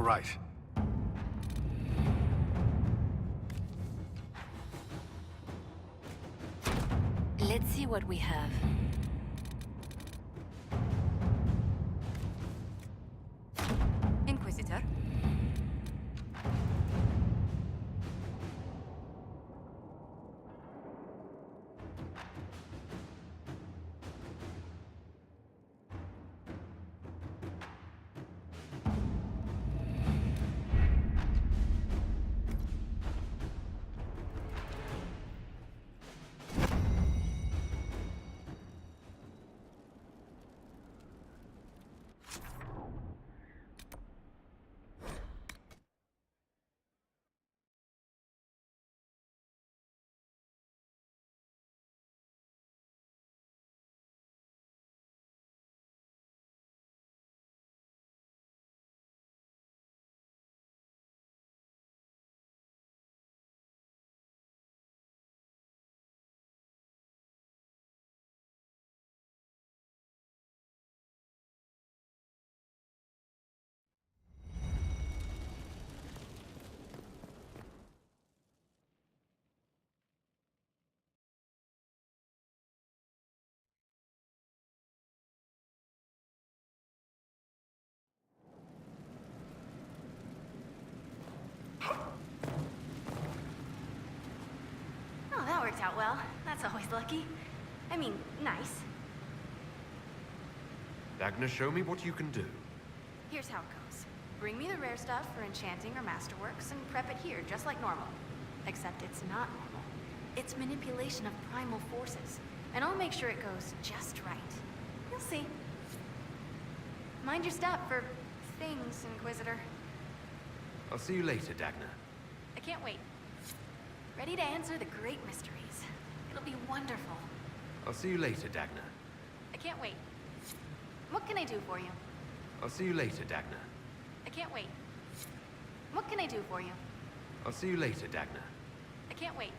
right. Let's see what we have. Inquisitor. Oh, that worked out well. That's always lucky. I mean, nice. Dagna, show me what you can do. Here's how it goes. Bring me the rare stuff for enchanting or masterworks and prep it here, just like normal. Except it's not normal. It's manipulation of primal forces. And I'll make sure it goes just right. You'll see. Mind your step for things, Inquisitor. I'll see you later, Dagna. I can't wait. Ready to answer the great mysteries. It'll be wonderful. I'll see you later, Dagna. I can't wait. What can I do for you? I'll see you later, Dagna. I can't wait. What can I do for you? I'll see you later, Dagna. I can't wait.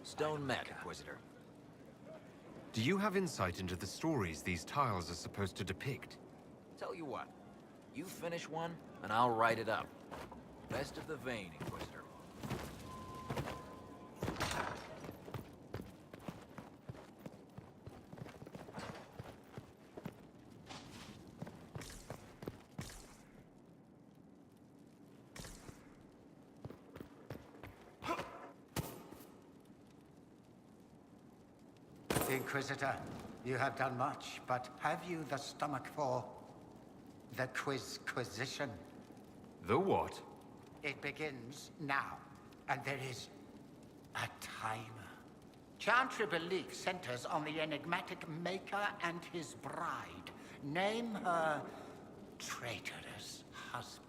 Stone met, Inquisitor. Do you have insight into the stories these tiles are supposed to depict? Tell you what, you finish one, and I'll write it up. Best of the vein, Inquisitor. Inquisitor, you have done much, but have you the stomach for the Quizquisition? The what? It begins now, and there is a timer. Chantry belief centers on the enigmatic Maker and his bride. Name her traitorous husband.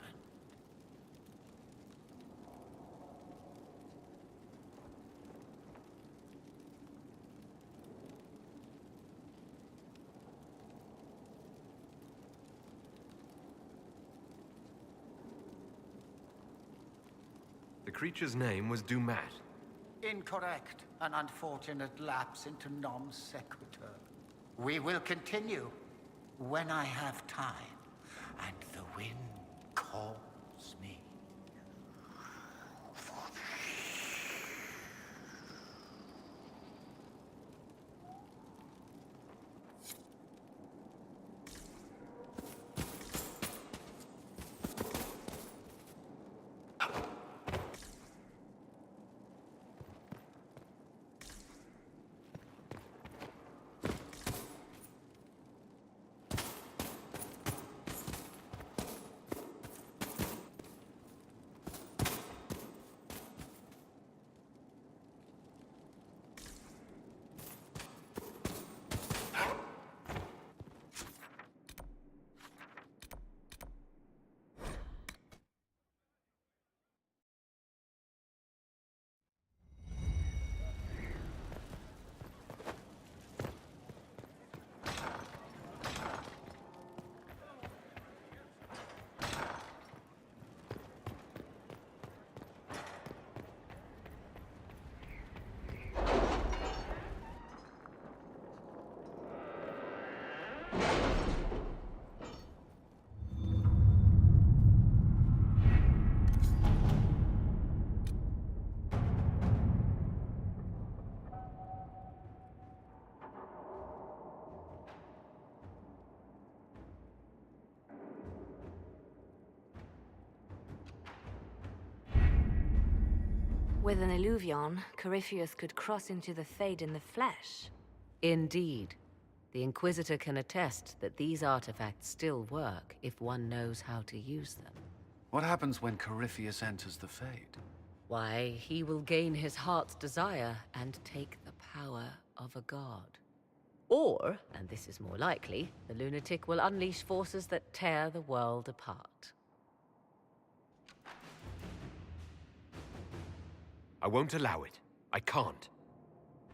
The creature's name was Dumat. Incorrect. An unfortunate lapse into non sequitur. We will continue when I have time and the wind calls me. With an Illuvion, Corypheus could cross into the Fade in the flesh. Indeed. The Inquisitor can attest that these artifacts still work if one knows how to use them. What happens when Corypheus enters the Fade? Why, he will gain his heart's desire and take the power of a god. Or, and this is more likely, the lunatic will unleash forces that tear the world apart. I won't allow it. I can't.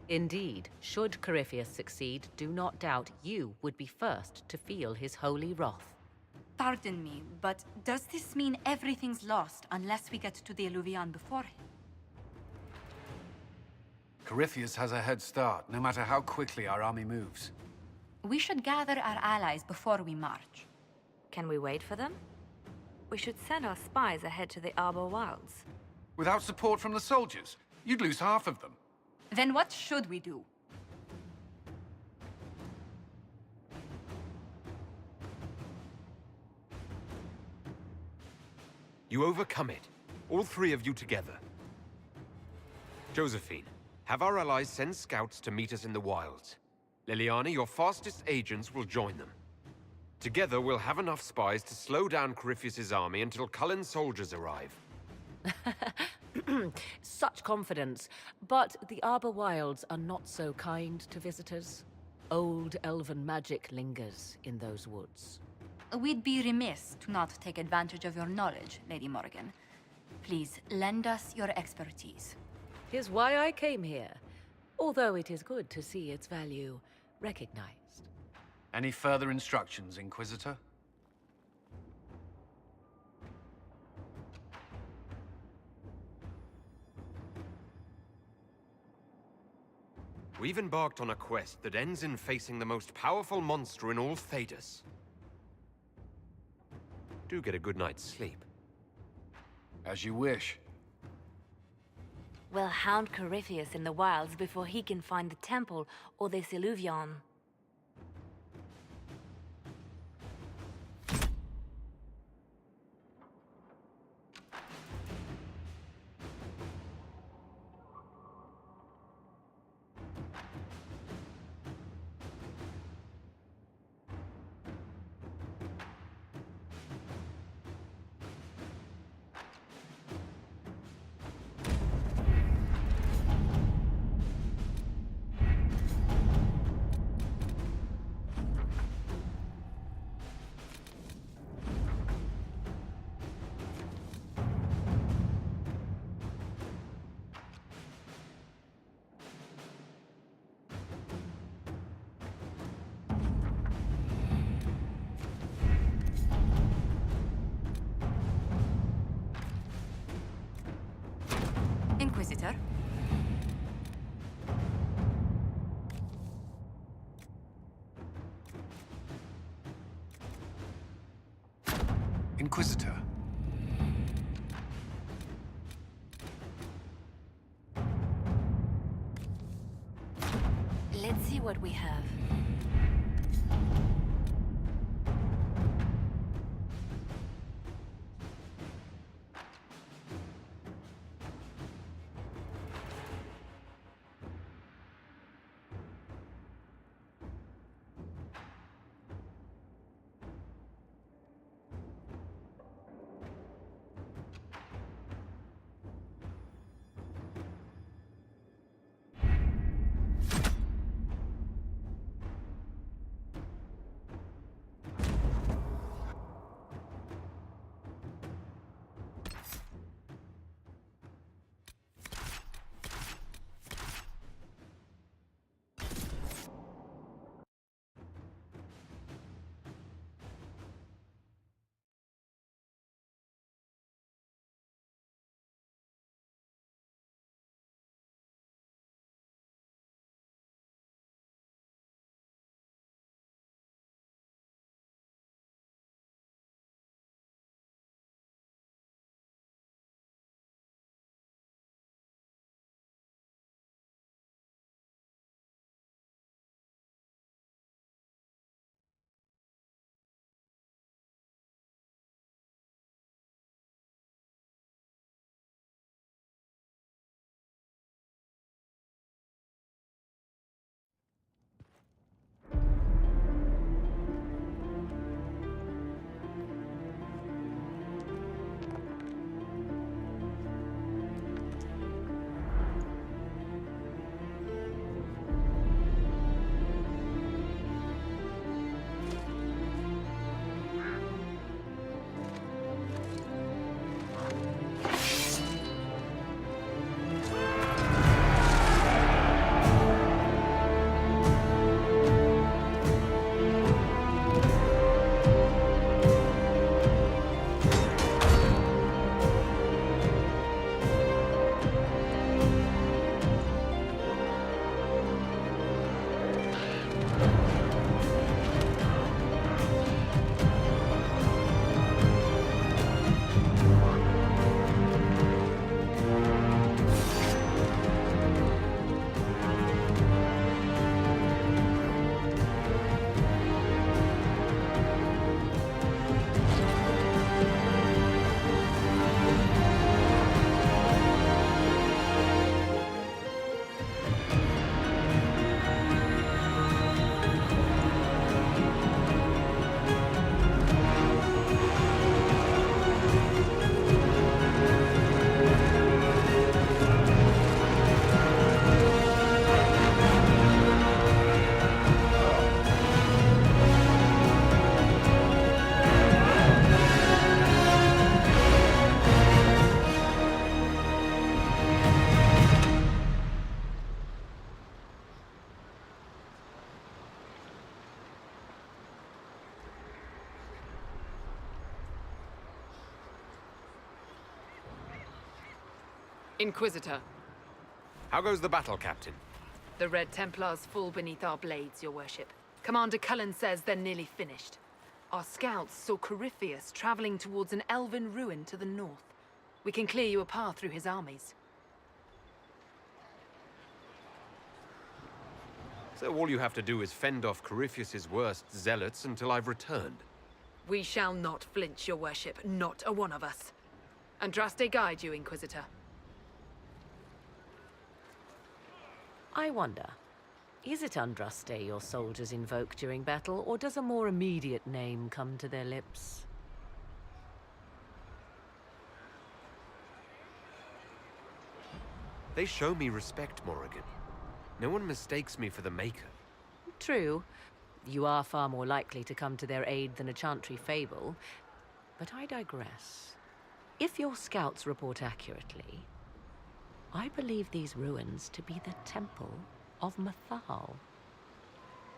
Indeed, should Corypheus succeed, do not doubt you would be first to feel his holy wrath. Pardon me, but does this mean everything's lost unless we get to the Illuvion before him? Corypheus has a head start, no matter how quickly our army moves. We should gather our allies before we march. Can we wait for them? We should send our spies ahead to the Arbor Wilds. Without support from the soldiers, you'd lose half of them. Then what should we do? You overcome it. All three of you together. Josephine, have our allies send scouts to meet us in the wilds. Liliana, your fastest agents will join them. Together, we'll have enough spies to slow down Corypheus' army until Cullen's soldiers arrive. Such confidence, but the Arbor Wilds are not so kind to visitors. Old elven magic lingers in those woods. We'd be remiss to not take advantage of your knowledge, Lady Morgan. Please, lend us your expertise. 'Tis why I came here, although it is good to see its value recognized. Any further instructions, Inquisitor? We've embarked on a quest that ends in facing the most powerful monster in all Thedas. Do get a good night's sleep. As you wish. We'll hound Corypheus in the wilds before he can find the temple or this Illuvion. Inquisitor? Inquisitor. Let's see what we have. Inquisitor. How goes the battle, Captain? The Red Templars fall beneath our blades, your worship. Commander Cullen says they're nearly finished. Our scouts saw Corypheus traveling towards an elven ruin to the north. We can clear you a path through his armies. So all you have to do is fend off Corypheus's worst zealots until I've returned. We shall not flinch, your worship, not a one of us. Andraste guide you, Inquisitor. I wonder, is it Andraste your soldiers invoke during battle, or does a more immediate name come to their lips? They show me respect, Morrigan. No one mistakes me for the Maker. True. You are far more likely to come to their aid than a Chantry fable. But I digress. If your scouts report accurately, I believe these ruins to be the Temple of Mathal.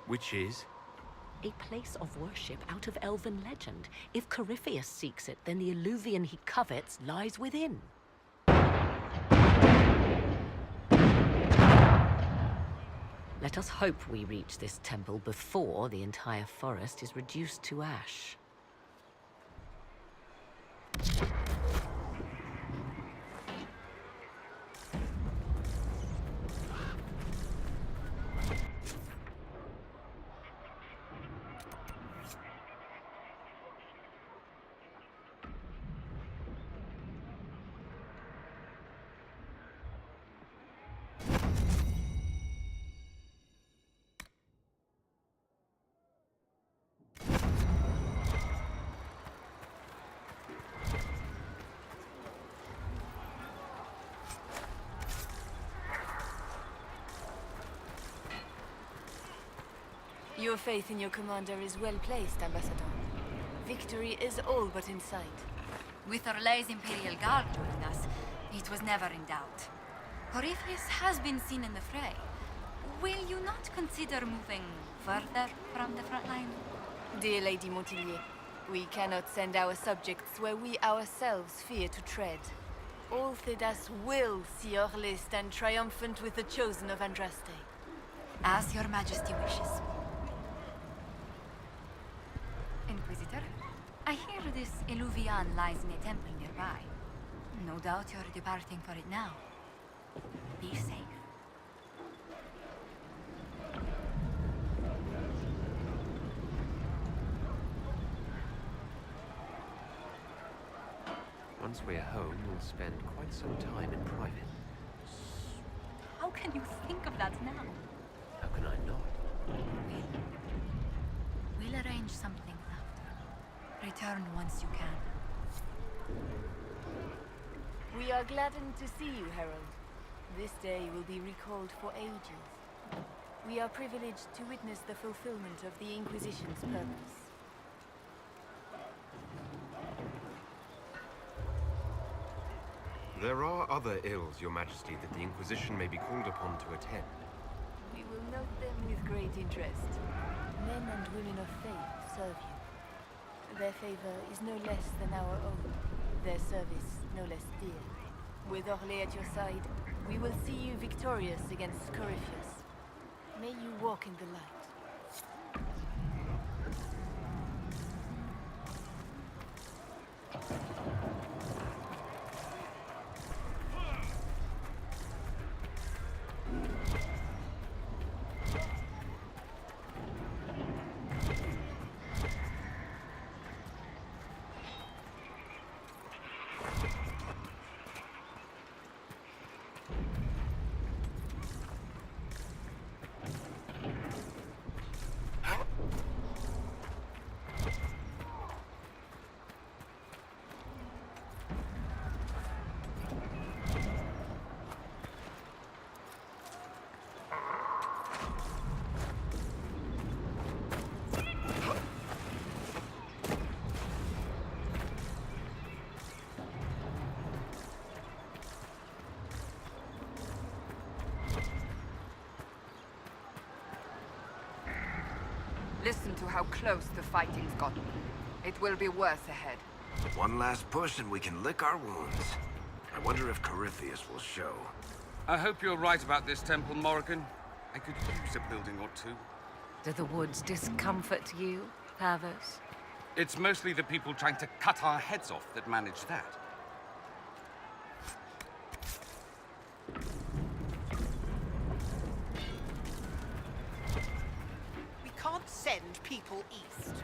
Which is? A place of worship out of elven legend. If Corypheus seeks it, then the alluvion he covets lies within. Let us hope we reach this temple before the entire forest is reduced to ash. Your faith in your commander is well placed, Ambassador. Victory is all but in sight. With Orlay's Imperial Guard joining us, it was never in doubt. Corypheus has been seen in the fray. Will you not consider moving further from the front line? Dear Lady Montilyet, we cannot send our subjects where we ourselves fear to tread. All Thedas will see Orlais stand triumphant with the chosen of Andraste. As your majesty wishes. Inquisitor, I hear this Illuvian lies in a temple nearby. No doubt you're departing for it now. Be safe. Once we're home, we'll spend quite some time in private. How can you think of that now? How can I not? We'll arrange something after. Return once you can. We are gladdened to see you, Herald. This day will be recalled for ages. We are privileged to witness the fulfillment of the Inquisition's purpose. There are other ills, Your Majesty, that the Inquisition may be called upon to attend. We will note them with great interest. Men and women of faith serve you. Their favor is no less than our own. Their service no less dear. With Orlais at your side, we will see you victorious against Corypheus. May you walk in the light. Listen to how close the fighting's gotten. It will be worse ahead. One last push and we can lick our wounds. I wonder if Corypheus will show. I hope you're right about this temple, Morrigan. I could use a building or two. Do the woods discomfort you, Pavos? It's mostly the people trying to cut our heads off that manage that. We can't send people east.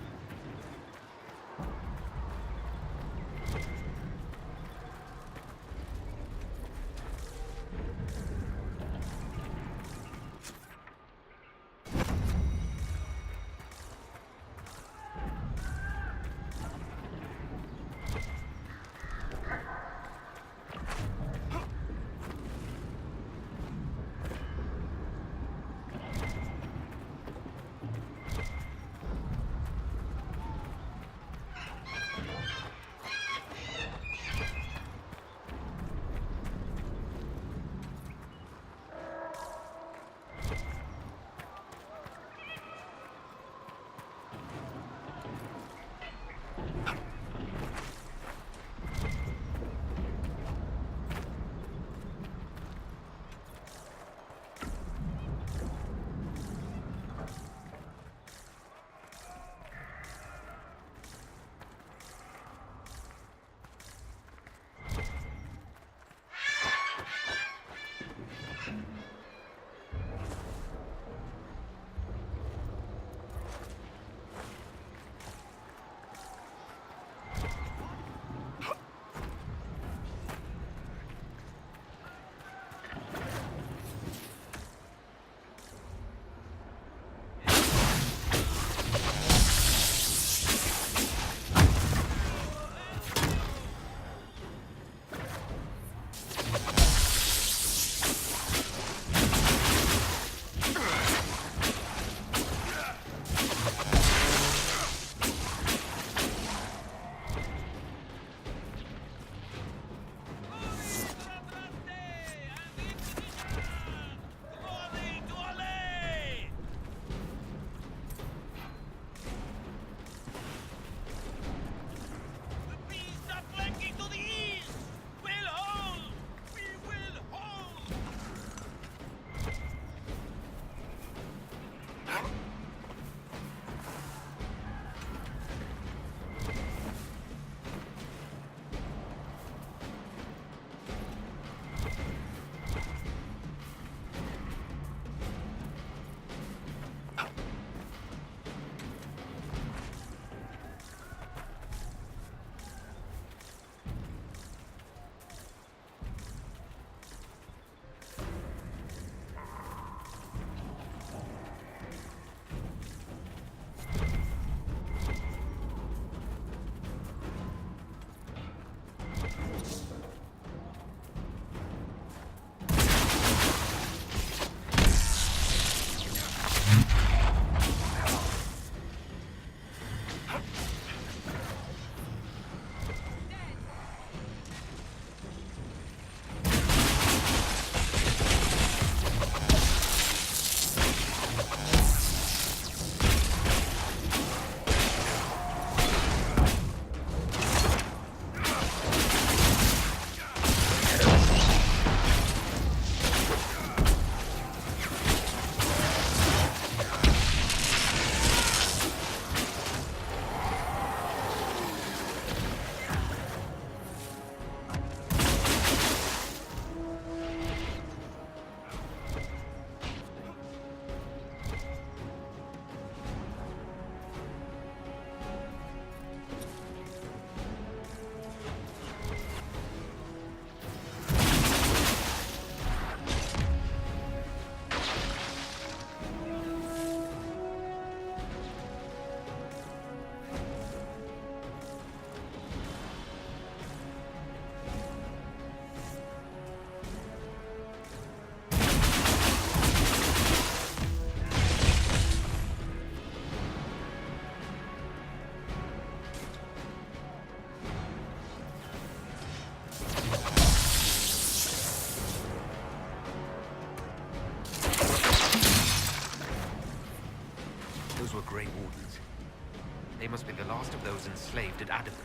They must be the last of those enslaved at Adamant.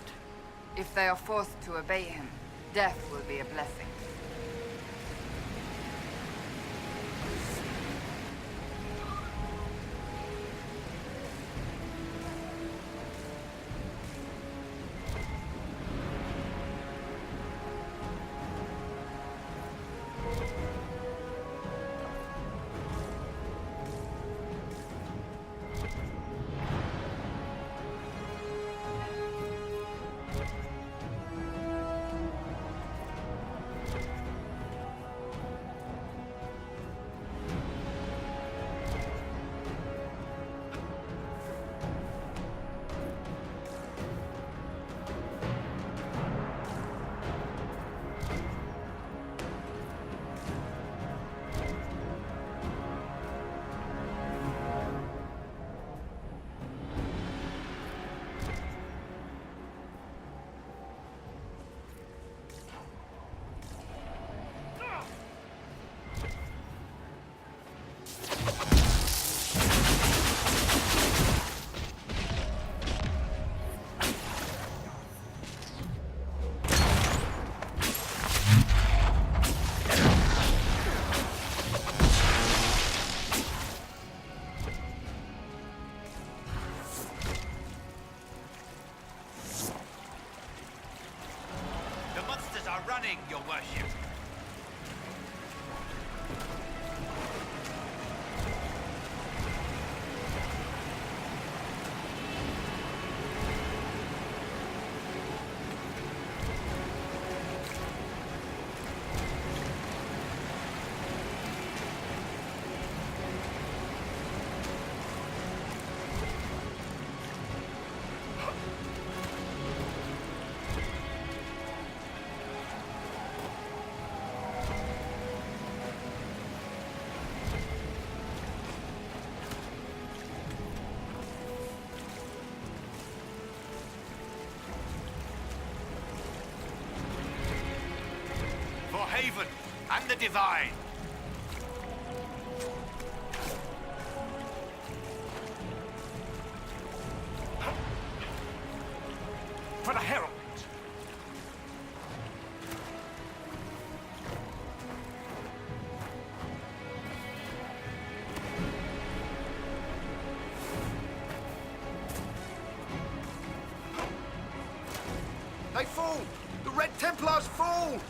If they are forced to obey him, death will be a blessing. are running, your worship. Haven and the Divine. For the Herald. They fall! The Red Templars fall!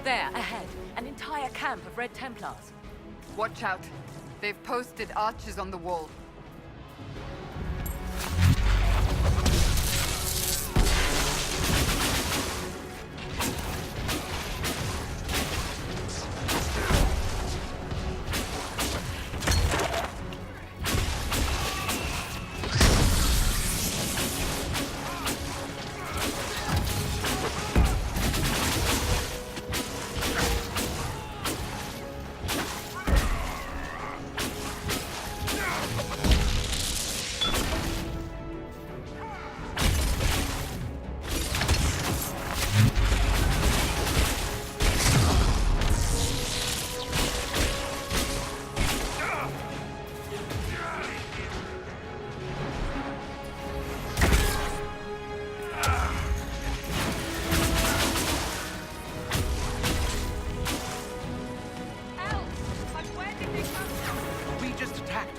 There, ahead. An entire camp of Red Templars. Watch out. They've posted archers on the wall.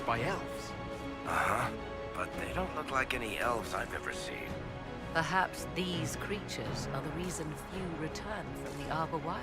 By elves. Uh-huh. But they don't look like any elves I've ever seen. Perhaps these creatures are the reason few return from the Arbor Wilds.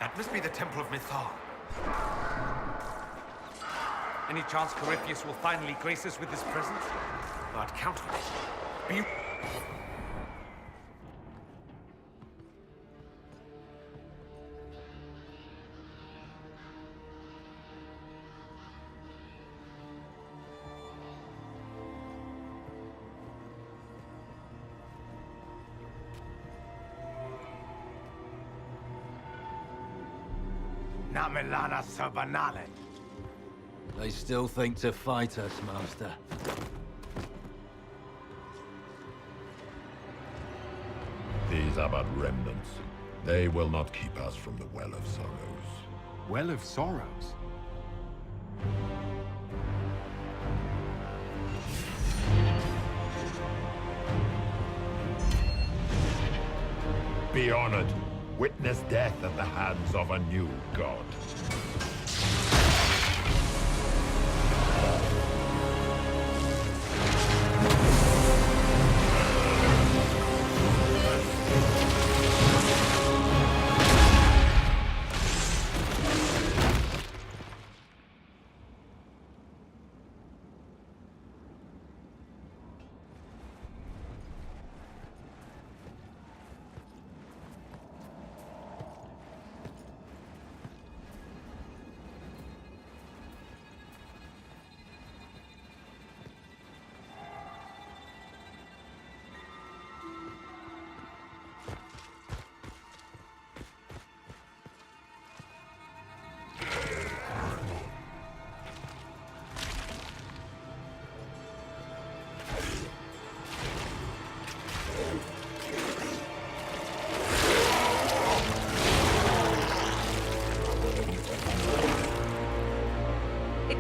That must be the Temple of Mythal. Any chance Corypheus will finally grace us with his presence? I'd count on it. Be... Namelana Sabanale. They still think to fight us, Master. These are but remnants. They will not keep us from the Well of Sorrows. Well of Sorrows? Be honored. Witness death at the hands of a new god.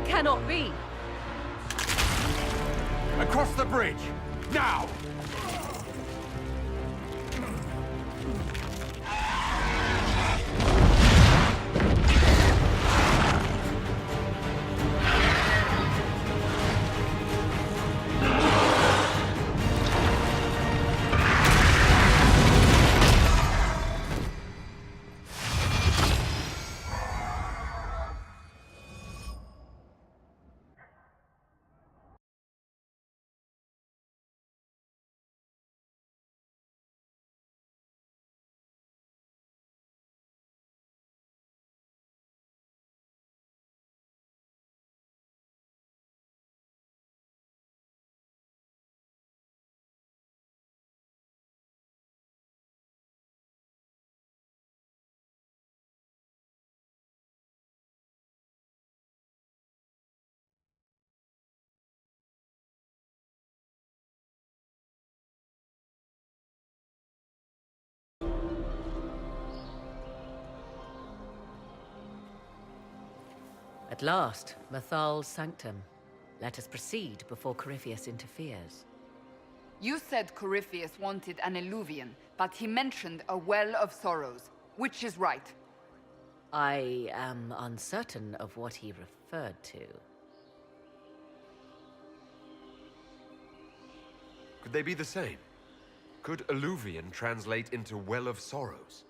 Cannot be! Across the bridge! Now! At last, Mythal's sanctum. Let us proceed before Corypheus interferes. You said Corypheus wanted an eluvian, but he mentioned a Well of Sorrows. Which is right? I am uncertain of what he referred to. Could they be the same? Could alluvian translate into Well of Sorrows?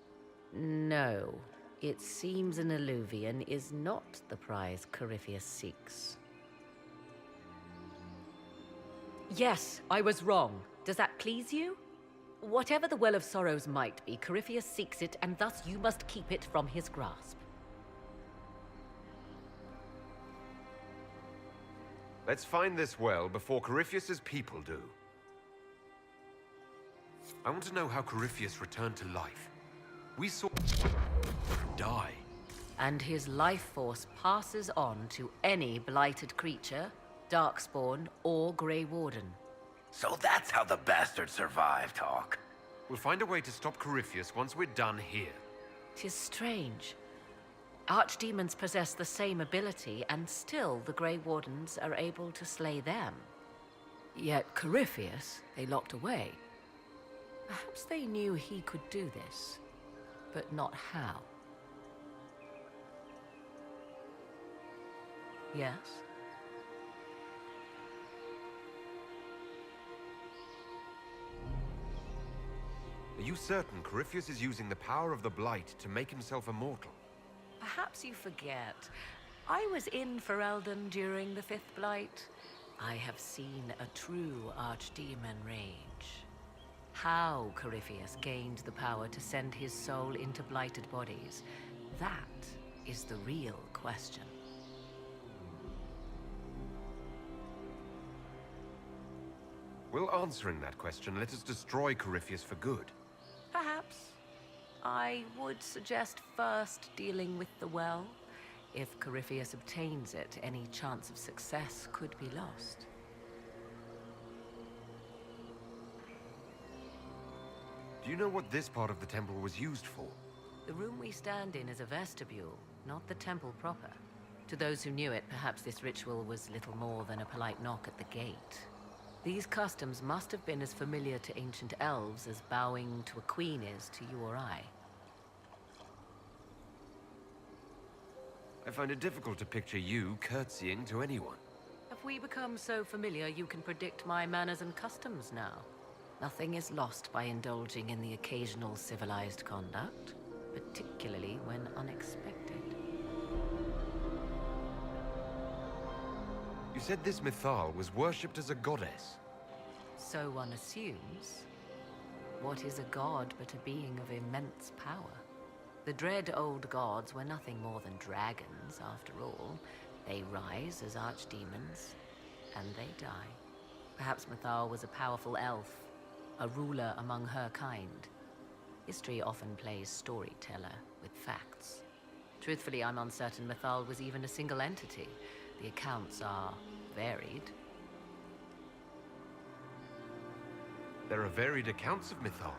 No. It seems an alluvian is not the prize Corypheus seeks. Yes, I was wrong. Does that please you? Whatever the Well of Sorrows might be, Corypheus seeks it, and thus you must keep it from his grasp. Let's find this well before Corypheus's people do. I want to know how Corypheus returned to life. We saw him die. And his life force passes on to any blighted creature, Darkspawn, or Grey Warden. So that's how the bastard survived, Hawk. We'll find a way to stop Corypheus once we're done here. 'Tis strange. Archdemons possess the same ability, and still the Grey Wardens are able to slay them. Yet Corypheus, they locked away. Perhaps they knew he could do this, but not how. Yes? Are you certain Corypheus is using the power of the Blight to make himself immortal? Perhaps you forget. I was in Ferelden during the Fifth Blight. I have seen a true archdemon rage. How Corypheus gained the power to send his soul into blighted bodies, that is the real question. Will answering that question let us destroy Corypheus for good? Perhaps. I would suggest first dealing with the well. If Corypheus obtains it, any chance of success could be lost. Do you know what this part of the temple was used for? The room we stand in is a vestibule, not the temple proper. To those who knew it, perhaps this ritual was little more than a polite knock at the gate. These customs must have been as familiar to ancient elves as bowing to a queen is to you or I. I find it difficult to picture you curtsying to anyone. Have we become so familiar you can predict my manners and customs now? Nothing is lost by indulging in the occasional civilized conduct, particularly when unexpected. You said this Mythal was worshipped as a goddess. So one assumes. What is a god but a being of immense power? The dread old gods were nothing more than dragons, after all. They rise as archdemons, and they die. Perhaps Mythal was a powerful elf, a ruler among her kind. History often plays storyteller with facts. Truthfully, I'm uncertain Mythal was even a single entity. The accounts are varied. There are varied accounts of Mythal.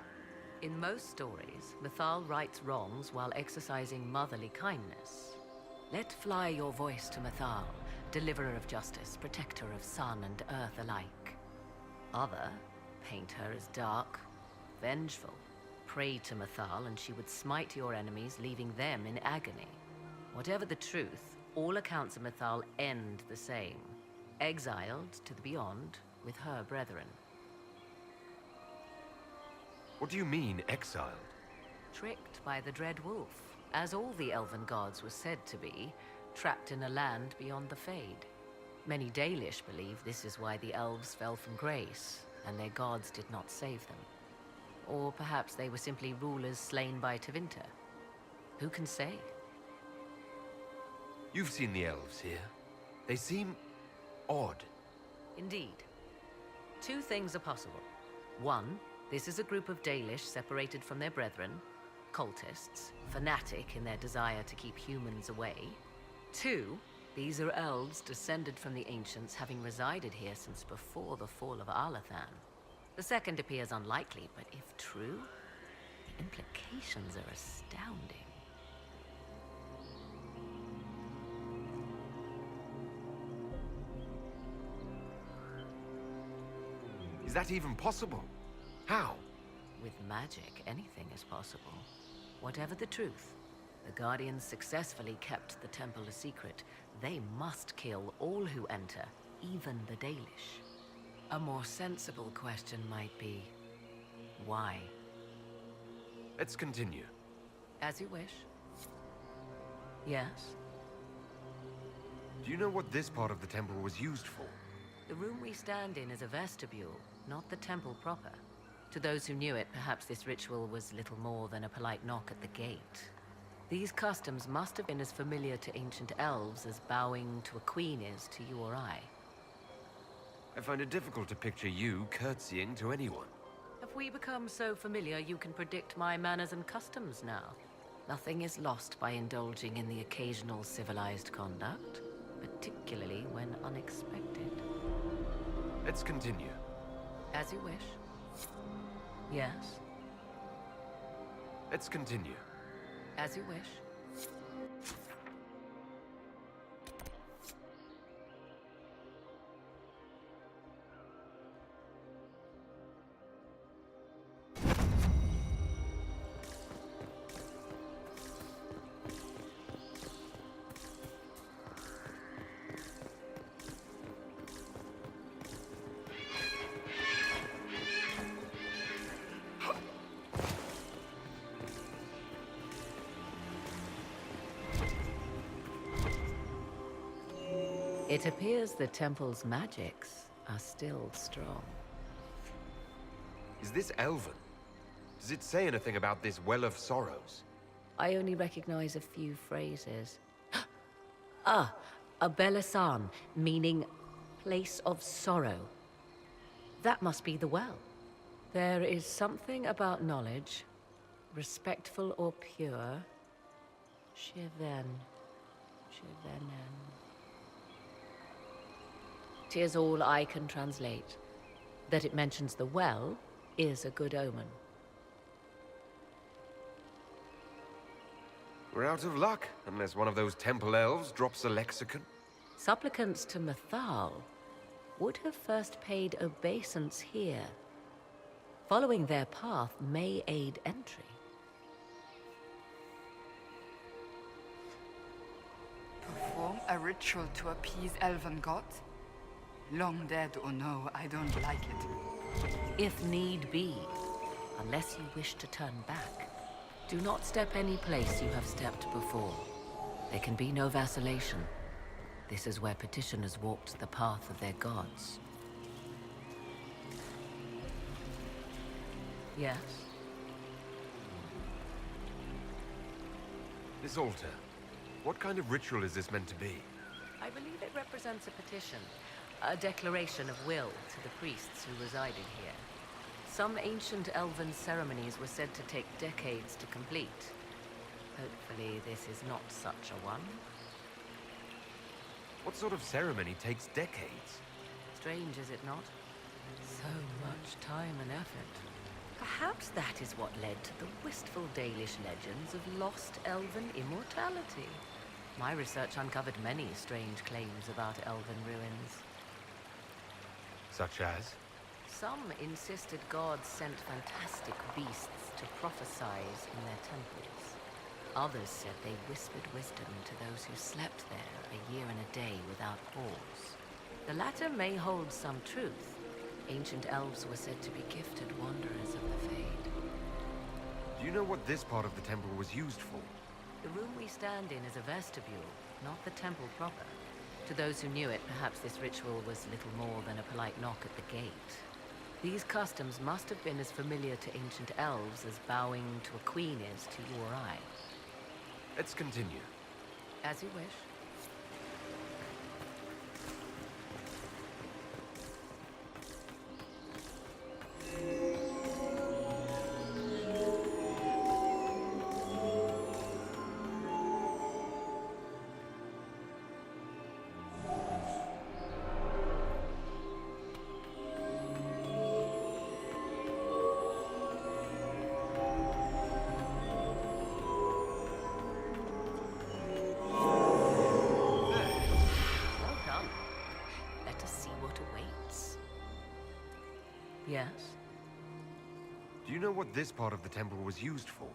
In most stories, Mythal rights wrongs while exercising motherly kindness. Let fly your voice to Mythal, deliverer of justice, protector of sun and earth alike. Other paint her as dark, vengeful. Pray to Mythal and she would smite your enemies, leaving them in agony. Whatever the truth, all accounts of Mythal end the same. Exiled to the beyond with her brethren. What do you mean, exiled? Tricked by the Dread Wolf, as all the elven gods were said to be, trapped in a land beyond the Fade. Many Dalish believe this is why the elves fell from grace, and their gods did not save them. Or perhaps they were simply rulers slain by Tevinter. Who can say? You've seen the elves here. They seem odd. Indeed. Two things are possible. One, this is a group of Dalish separated from their brethren, cultists, fanatic in their desire to keep humans away. Two, these are elves descended from the ancients, having resided here since before the fall of Arlathan. The second appears unlikely, but if true, the implications are astounding. Is that even possible? How? With magic, anything is possible. Whatever the truth, the Guardians successfully kept the temple a secret. They must kill all who enter, even the Dalish. A more sensible question might be, why? Let's continue. As you wish. Yes? Do you know what this part of the temple was used for? The room we stand in is a vestibule, not the temple proper. To those who knew it, perhaps this ritual was little more than a polite knock at the gate. These customs must have been as familiar to ancient elves as bowing to a queen is to you or I. I find it difficult to picture you curtsying to anyone. Have we become so familiar you can predict my manners and customs now? Nothing is lost by indulging in the occasional civilized conduct, particularly when unexpected. Let's continue. As you wish. Yes? Let's continue. As you wish. It appears the temple's magics are still strong. Is this Elven? Does it say anything about this Well of Sorrows? I only recognize a few phrases. Ah, a Belasan, meaning place of sorrow. That must be the well. There is something about knowledge, respectful or pure. Shiven. Shivenen. 'Tis all I can translate. That it mentions the well is a good omen. We're out of luck, unless one of those temple elves drops a lexicon. Supplicants to Mathal would have first paid obeisance here. Following their path may aid entry. Perform a ritual to appease elven gods? Long dead or no, I don't like it. If need be, unless you wish to turn back, do not step any place you have stepped before. There can be no vacillation. This is where petitioners walked the path of their gods. Yes? This altar, what kind of ritual is this meant to be? I believe it represents a petition, a declaration of will to the priests who resided here. Some ancient elven ceremonies were said to take decades to complete. Hopefully this is not such a one. What sort of ceremony takes decades? Strange, is it not? So much time and effort. Perhaps that is what led to the wistful Dalish legends of lost elven immortality. My research uncovered many strange claims about elven ruins. Such as? Some insisted gods sent fantastic beasts to prophesize in their temples. Others said they whispered wisdom to those who slept there a year and a day without pause. The latter may hold some truth. Ancient elves were said to be gifted wanderers of the Fade. Do you know what this part of the temple was used for? The room we stand in is a vestibule, not the temple proper. To those who knew it, perhaps this ritual was little more than a polite knock at the gate. These customs must have been as familiar to ancient elves as bowing to a queen is to you or I. Let's continue. As you wish. Yes? Do you know what this part of the temple was used for?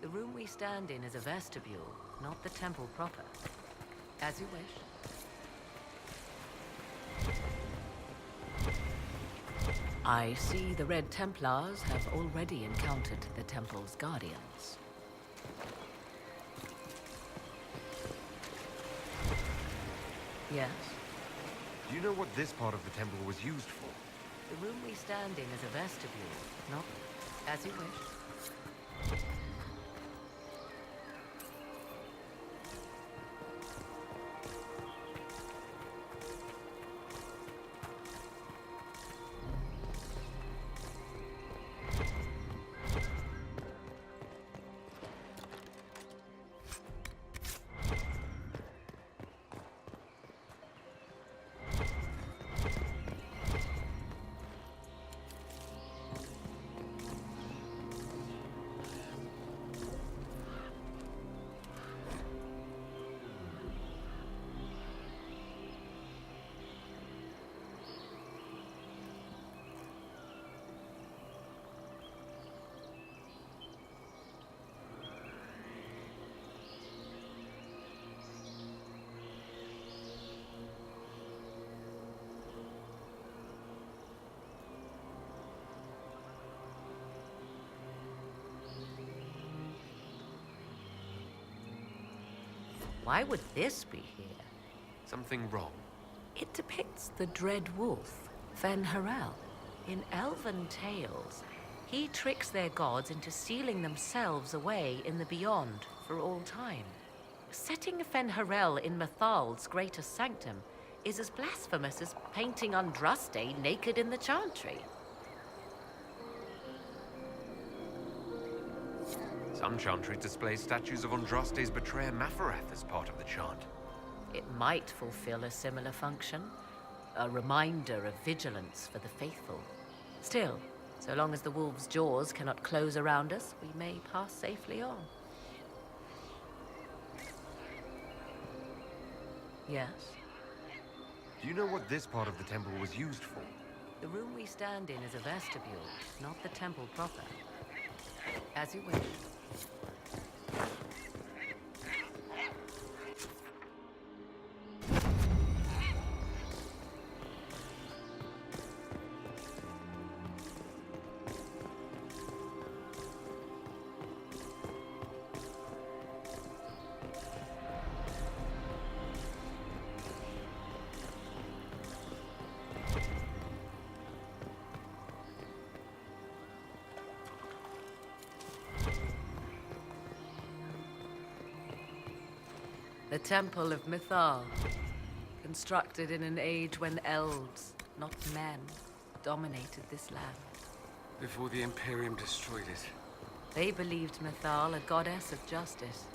The room we stand in is a vestibule, not the temple proper. As you wish. I see the Red Templars have already encountered the temple's guardians. Yes? Do you know what this part of the temple was used for? The room we stand in is a vestibule, not... As you wish. Why would this be here? Something wrong. It depicts the dread wolf, Fen-Harel. In elven tales, he tricks their gods into sealing themselves away in the beyond for all time. Setting Fen-Harel in Methal's greatest sanctum is as blasphemous as painting Andraste naked in the chantry. Some chantries display statues of Andraste's betrayer Mafarath as part of the chant. It might fulfill a similar function, a reminder of vigilance for the faithful. Still, so long as the wolf's jaws cannot close around us, we may pass safely on. Yes? Do you know what this part of the temple was used for? The room we stand in is a vestibule, not the temple proper. As you wish. The Temple of Mithal, constructed in an age when elves, not men, dominated this land. Before the Imperium destroyed it. They believed Mithal a goddess of justice.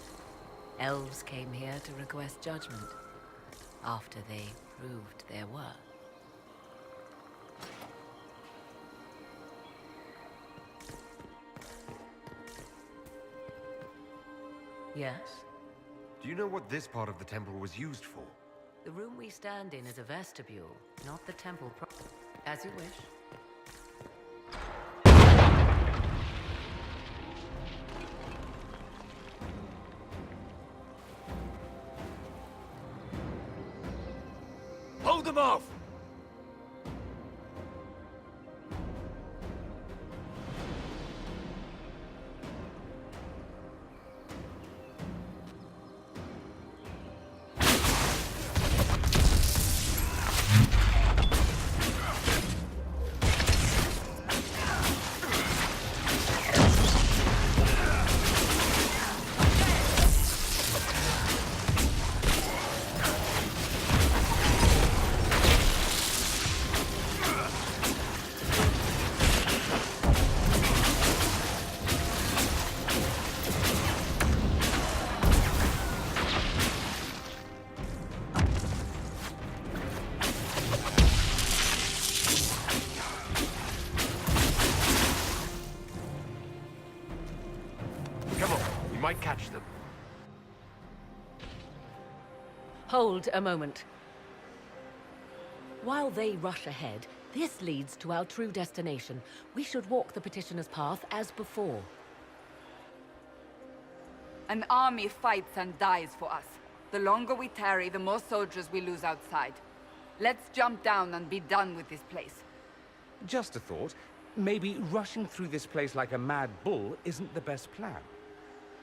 Elves came here to request judgment, after they proved their worth. Yes? Do you know what this part of the temple was used for? The room we stand in is a vestibule, not the temple proper. As you wish. Hold them off! Might catch them. Hold a moment. While they rush ahead, this leads to our true destination. We should walk the petitioner's path as before. An army fights and dies for us. The longer we tarry, the more soldiers we lose outside. Let's jump down and be done with this place. Just a thought. Maybe rushing through this place like a mad bull isn't the best plan.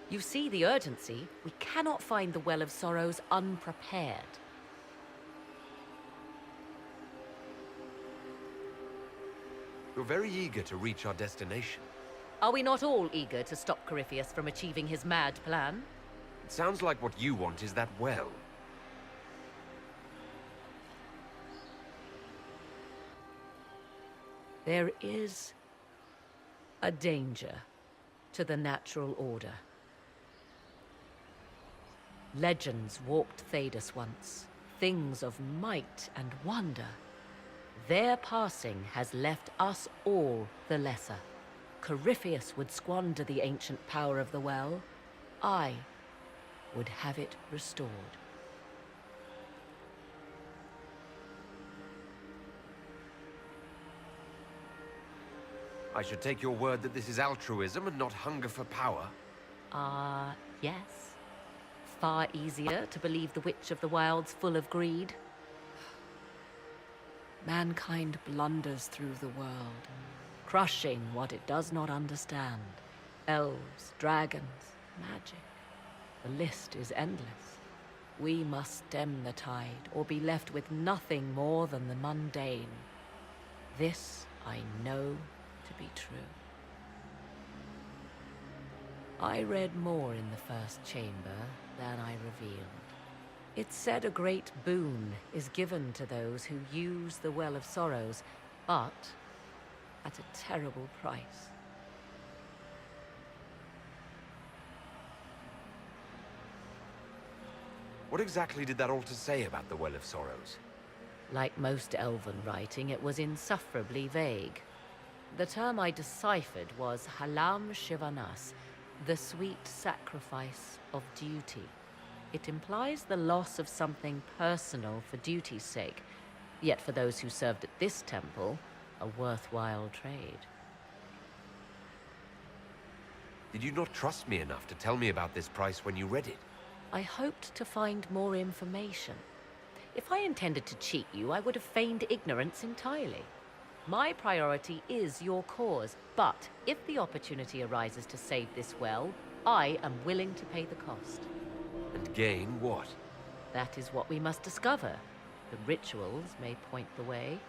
You see the urgency. We cannot find the Well of Sorrows unprepared. You're very eager to reach our destination. Are we not all eager to stop Corypheus from achieving his mad plan? It sounds like what you want is that well. There is a danger to the natural order. Legends walked Thedas once, things of might and wonder. Their passing has left us all the lesser. Corypheus would squander the ancient power of the well. I would have it restored. I should take your word that this is altruism and not hunger for power. Yes. Far easier to believe the Witch of the Wild's full of greed. Mankind blunders through the world, crushing what it does not understand. Elves, dragons, magic. The list is endless. We must stem the tide, or be left with nothing more than the mundane. This I know to be true. I read more in the first chamber than I revealed. It said a great boon is given to those who use the Well of Sorrows, but at a terrible price. What exactly did that altar say about the Well of Sorrows? Like most elven writing, it was insufferably vague. The term I deciphered was Halam Shivanas, the sweet sacrifice of duty. It implies the loss of something personal for duty's sake, yet for those who served at this temple, a worthwhile trade. Did you not trust me enough to tell me about this price when you read it? I hoped to find more information. If I intended to cheat you, I would have feigned ignorance entirely. My priority is your cause, but if the opportunity arises to save this well, I am willing to pay the cost. And gain what? That is what we must discover. The rituals may point the way.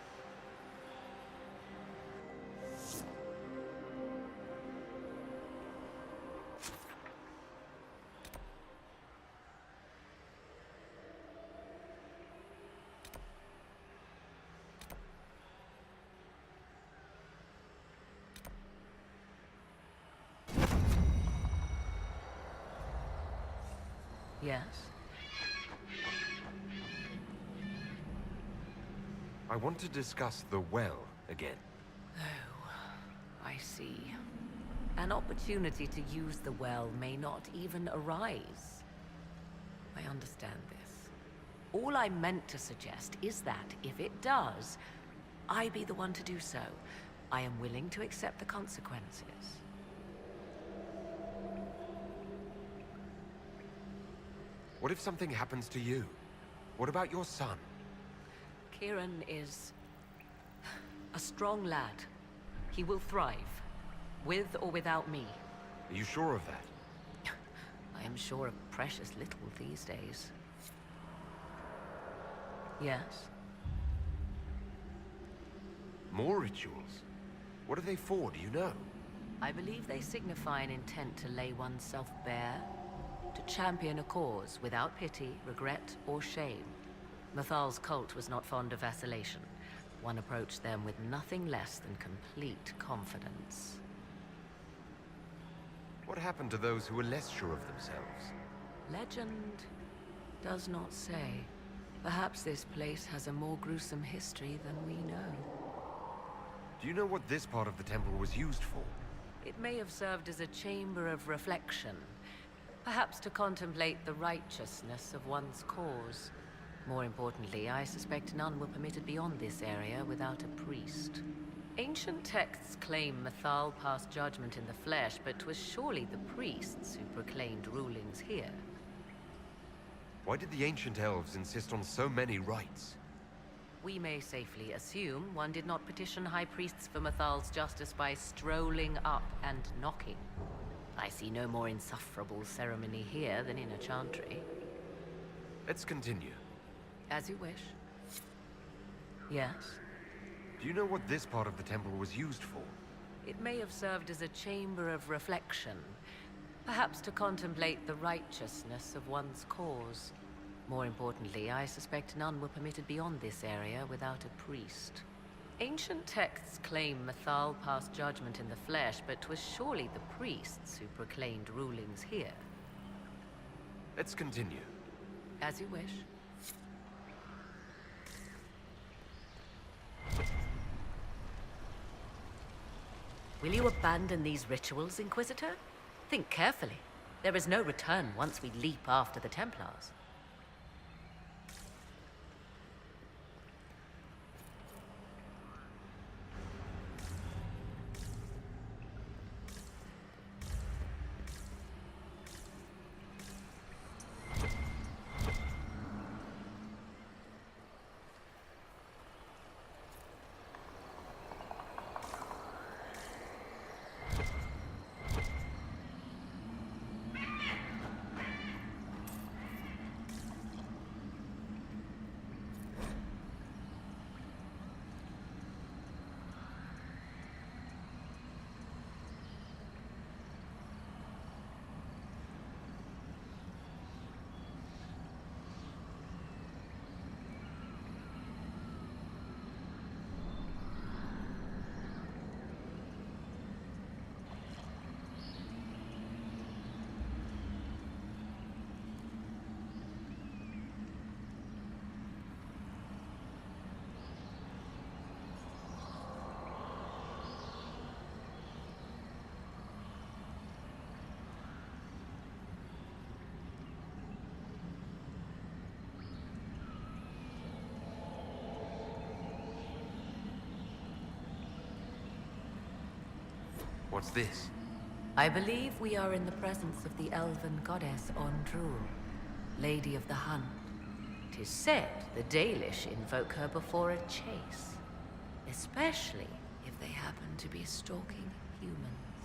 Yes? I want to discuss the well again. Oh, I see. An opportunity to use the well may not even arise. I understand this. All I meant to suggest is that, if it does, I be the one to do so. I am willing to accept the consequences. What if something happens to you? What about your son? Kieran is a strong lad. He will thrive, with or without me. Are you sure of that? I am sure of precious little these days. Yes? More rituals? What are they for, do you know? I believe they signify an intent to lay oneself bare, to champion a cause without pity, regret, or shame. Mathal's cult was not fond of vacillation. One approached them with nothing less than complete confidence. What happened to those who were less sure of themselves? Legend does not say. Perhaps this place has a more gruesome history than we know. Do you know what this part of the temple was used for? It may have served as a chamber of reflection, perhaps to contemplate the righteousness of one's cause. More importantly, I suspect none were permitted beyond this area without a priest. Ancient texts claim Mathal passed judgment in the flesh, but 'twas surely the priests who proclaimed rulings here. Why did the ancient elves insist on so many rites? We may safely assume one did not petition high priests for Mathal's justice by strolling up and knocking. I see no more insufferable ceremony here than in a chantry. Let's continue. As you wish. Yes? Do you know what this part of the temple was used for? It may have served as a chamber of reflection, perhaps to contemplate the righteousness of one's cause. More importantly, I suspect none were permitted beyond this area without a priest. Ancient texts claim Mathal passed judgment in the flesh, but 'twas surely the priests who proclaimed rulings here. Let's continue. As you wish. Will you abandon these rituals, Inquisitor? Think carefully. There is no return once we leap after the Templars. What's this? I believe we are in the presence of the elven goddess Ondrul, Lady of the Hunt. 'Tis said the Dalish invoke her before a chase, especially if they happen to be stalking humans.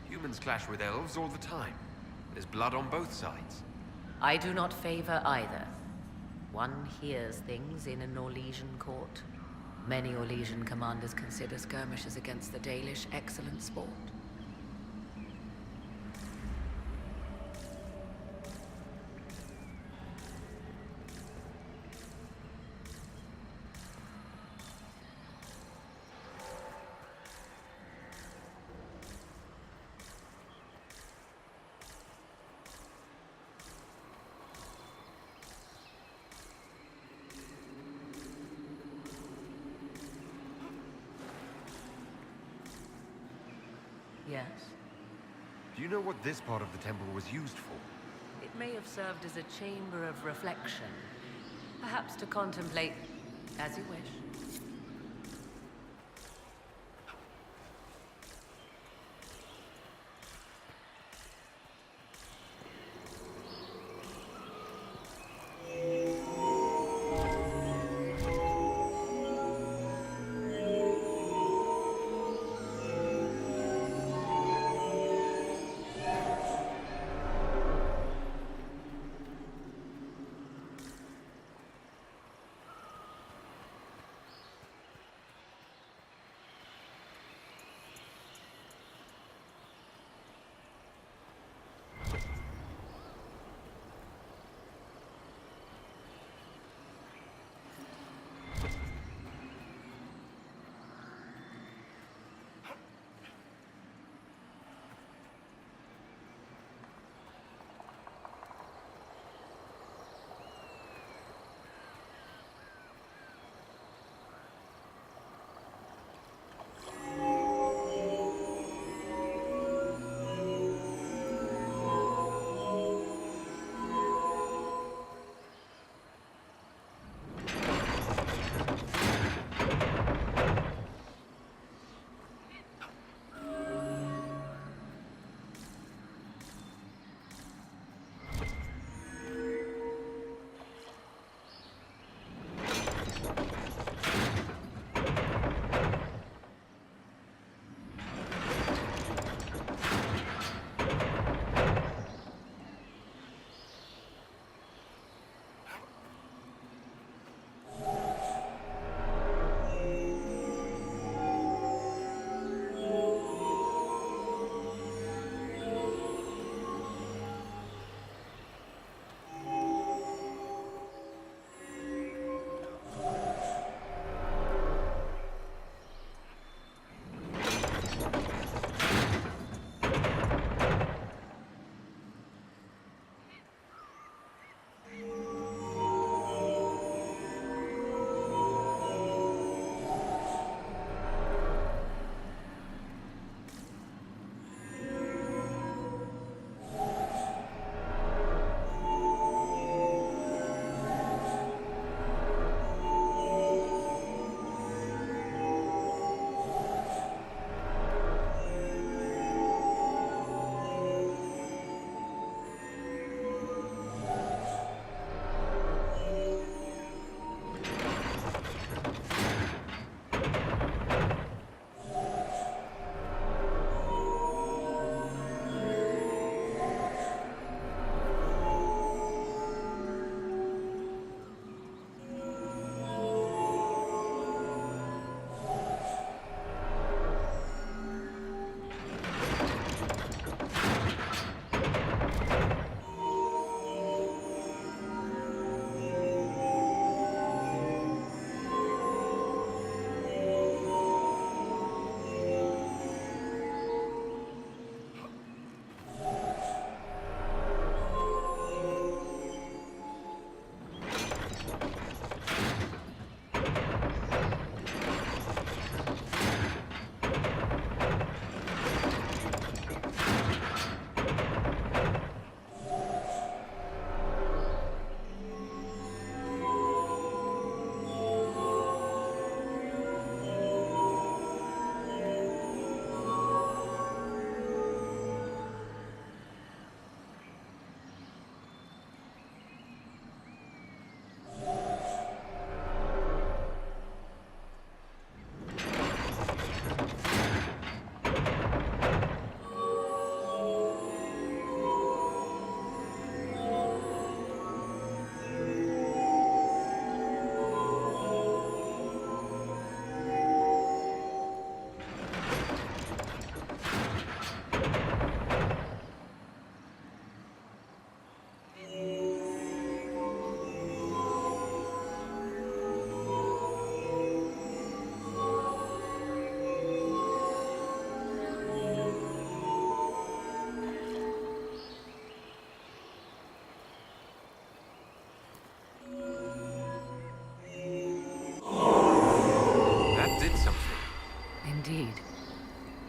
Humans clash with elves all the time. There's blood on both sides. I do not favor either. One hears things in an Orlesian court. Many Orlesian commanders consider skirmishes against the Dalish excellent sport. Yes? Do you know what this part of the temple was used for? It may have served as a chamber of reflection. Perhaps to contemplate as you wish.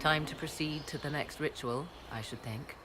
Time to proceed to the next ritual, I should think.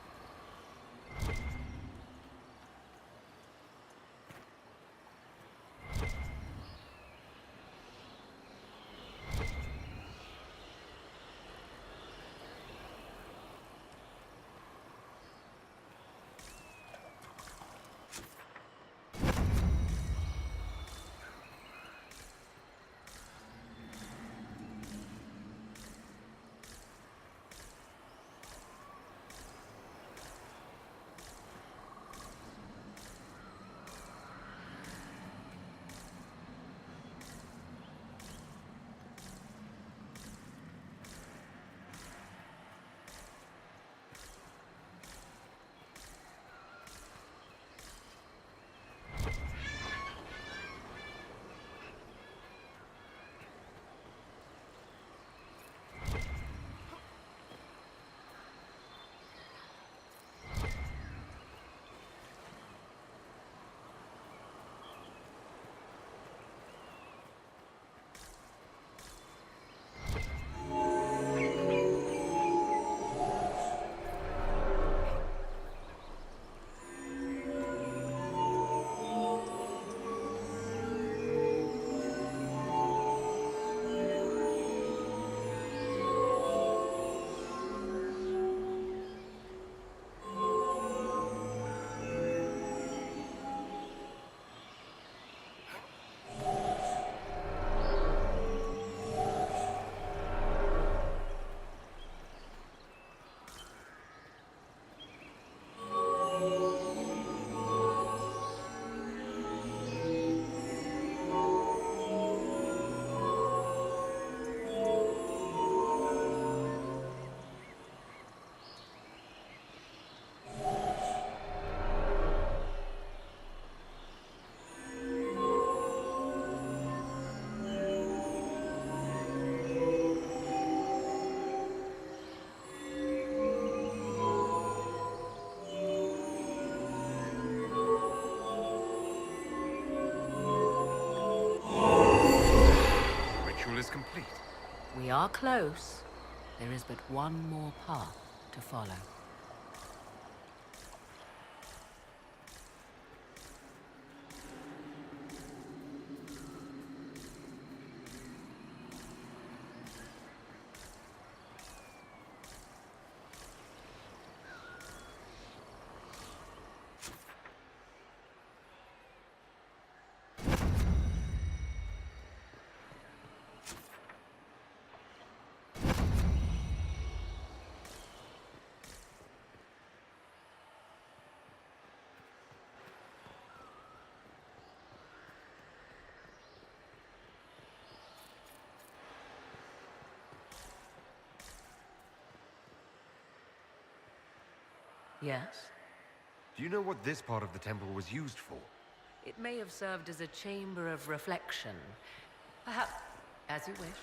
Complete. We are close. There is but one more path to follow. Yes? Do you know what this part of the temple was used for? It may have served as a chamber of reflection. Perhaps, as you wish.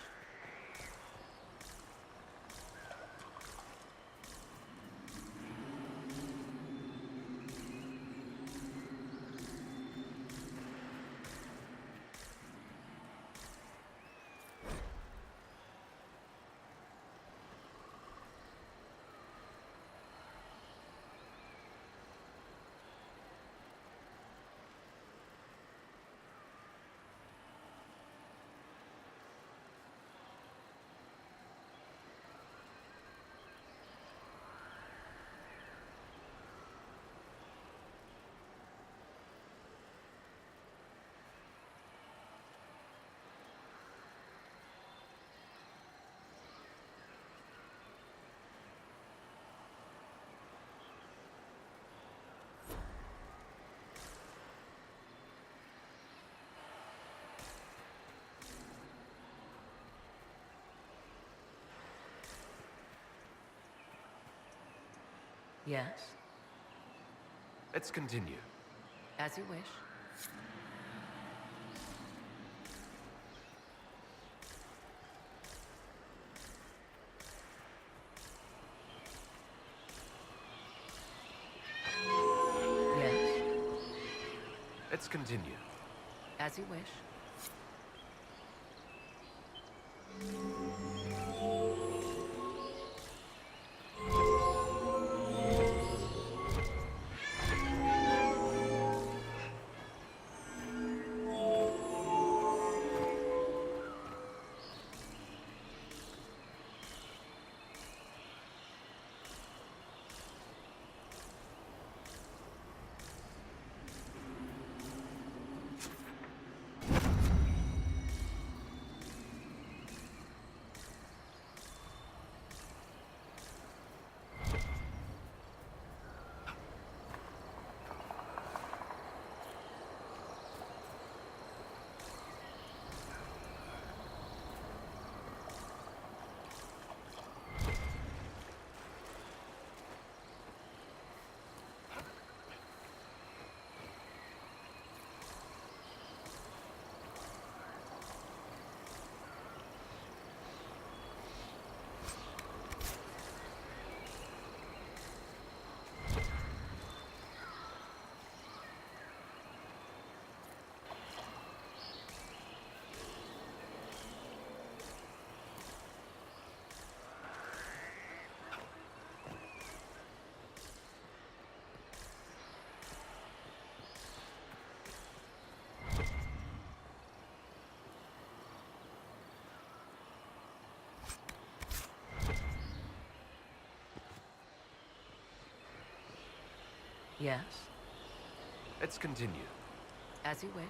Yes? Let's continue. As you wish. Yes? Let's continue. As you wish. Yes? Let's continue. As you wish.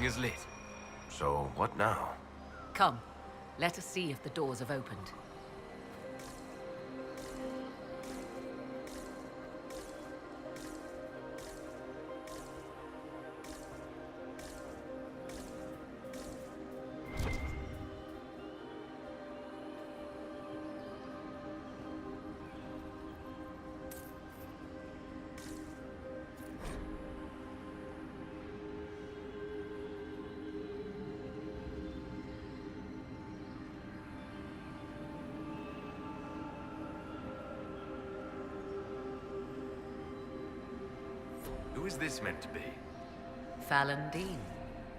Is lit. So, what now? Come, let us see if the doors have opened. Who is this meant to be? Fallandine,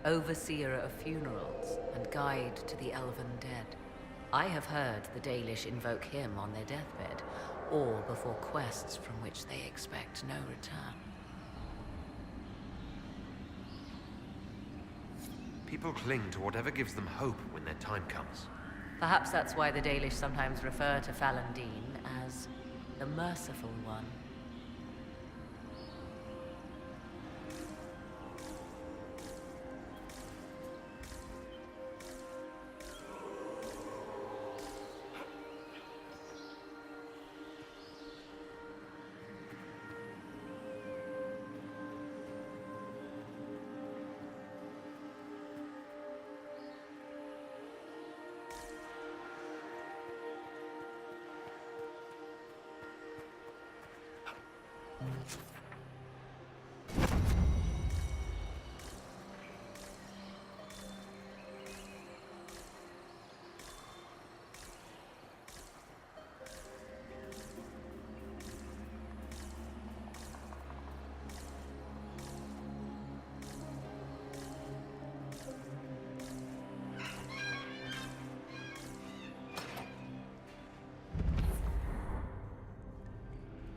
overseer of funerals and guide to the elven dead. I have heard the Dalish invoke him on their deathbed, or before quests from which they expect no return. People cling to whatever gives them hope when their time comes. Perhaps that's why the Dalish sometimes refer to Fallandine as the Merciful One.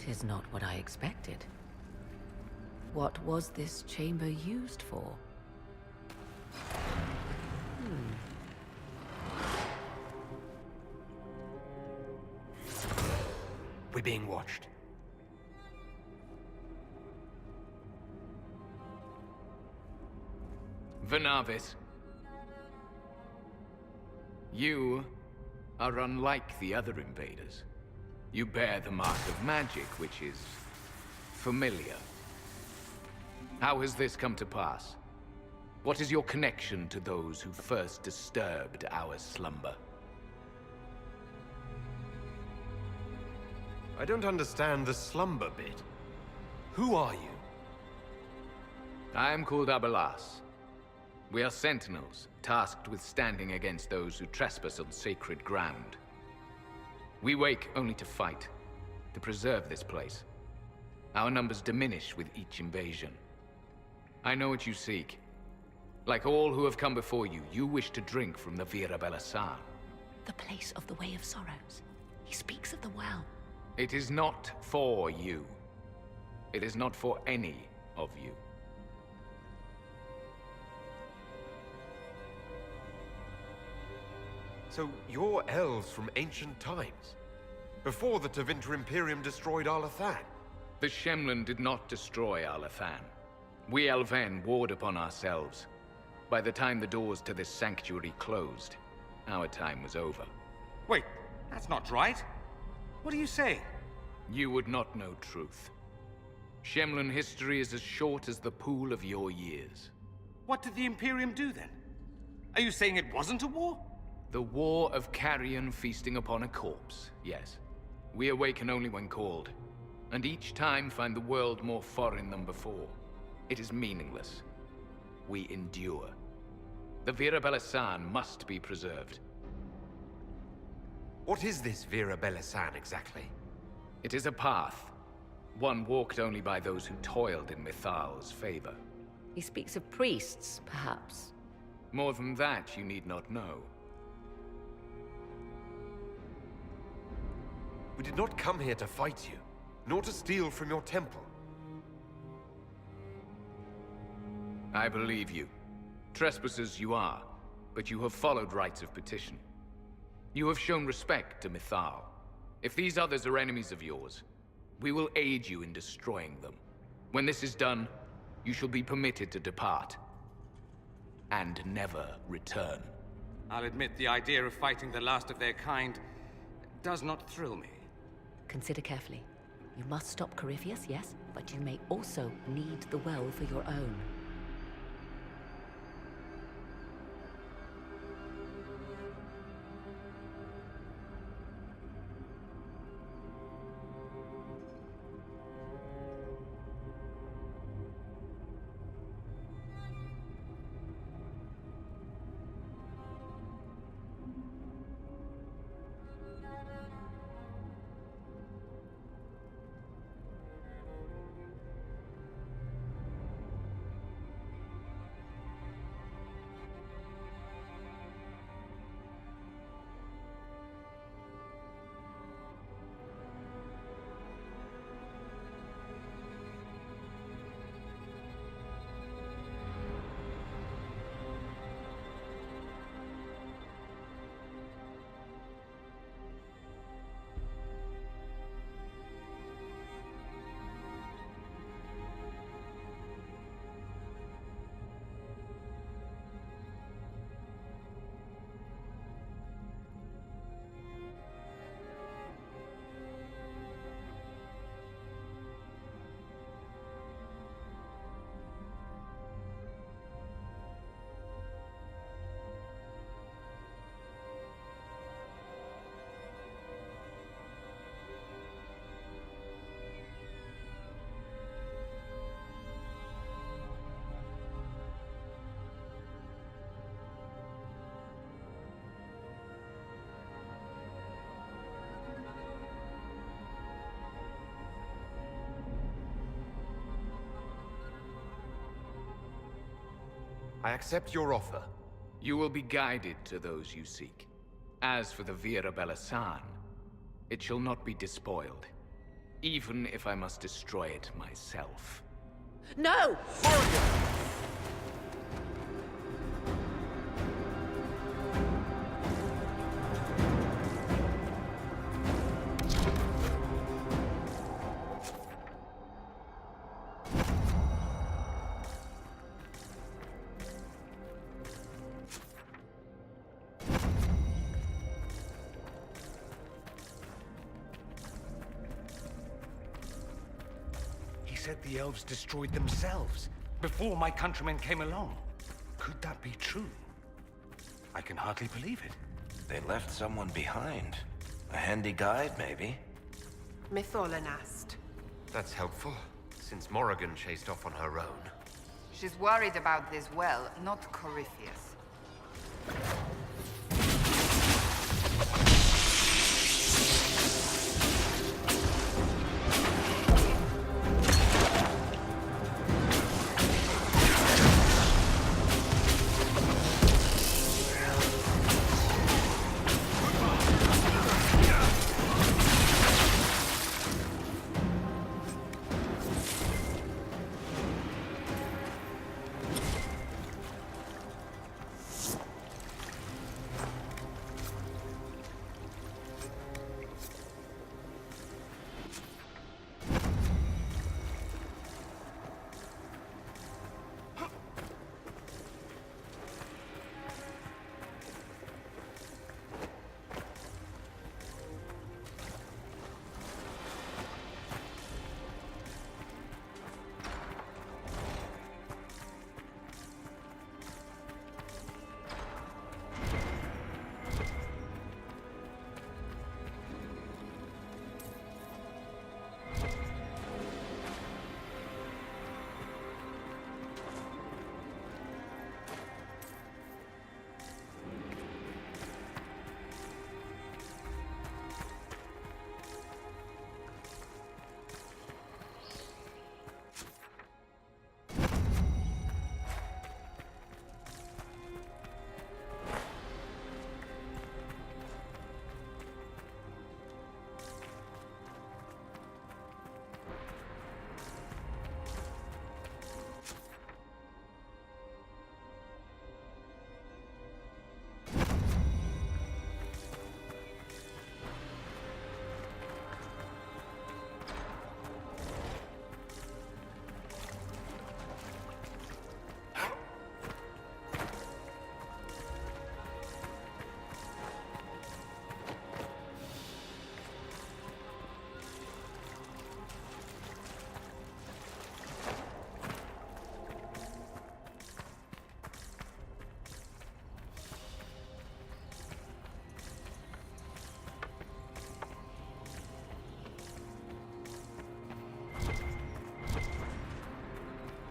'Tis not what I expected. What was this chamber used for? We're being watched. Venavis. You are unlike the other invaders. You bear the mark of magic, which is familiar. How has this come to pass? What is your connection to those who first disturbed our slumber? I don't understand the slumber bit. Who are you? I am called Abelas. We are sentinels, tasked with standing against those who trespass on sacred ground. We wake only to fight, to preserve this place. Our numbers diminish with each invasion. I know what you seek. Like all who have come before you, you wish to drink from the Vira Belasan. The place of the Way of Sorrows. He speaks of the well. It is not for you. It is not for any of you. So you're elves from ancient times? Before the Tevinter Imperium destroyed Arlathan? The Shemlin did not destroy Arlathan. We Elven warred upon ourselves. By the time the doors to this sanctuary closed, our time was over. Wait, that's not right. What are you saying? You would not know truth. Shemlin history is as short as the pool of your years. What did the Imperium do then? Are you saying it wasn't a war? The war of carrion feasting upon a corpse, yes. We awaken only when called, and each time find the world more foreign than before. It is meaningless. We endure. The Vira Belasan must be preserved. What is this Vira Belasan exactly? It is a path. One walked only by those who toiled in Mithal's favor. He speaks of priests, perhaps. More than that, you need not know. We did not come here to fight you, nor to steal from your temple. I believe you. Trespassers you are, but you have followed rites of petition. You have shown respect to Mithal. If these others are enemies of yours, we will aid you in destroying them. When this is done, you shall be permitted to depart. And never return. I'll admit the idea of fighting the last of their kind does not thrill me. Consider carefully. You must stop Corypheus, yes, but you may also need the well for your own. I accept your offer. You will be guided to those you seek. As for the Vira Belasan, it shall not be despoiled. even if I must destroy it myself. No! He said the elves destroyed themselves before my countrymen came along. Could that be true? I can hardly believe it. They left someone behind. A handy guide, maybe? Mytholanast. That's helpful, since Morrigan chased off on her own. She's worried about this well, not Corypheus.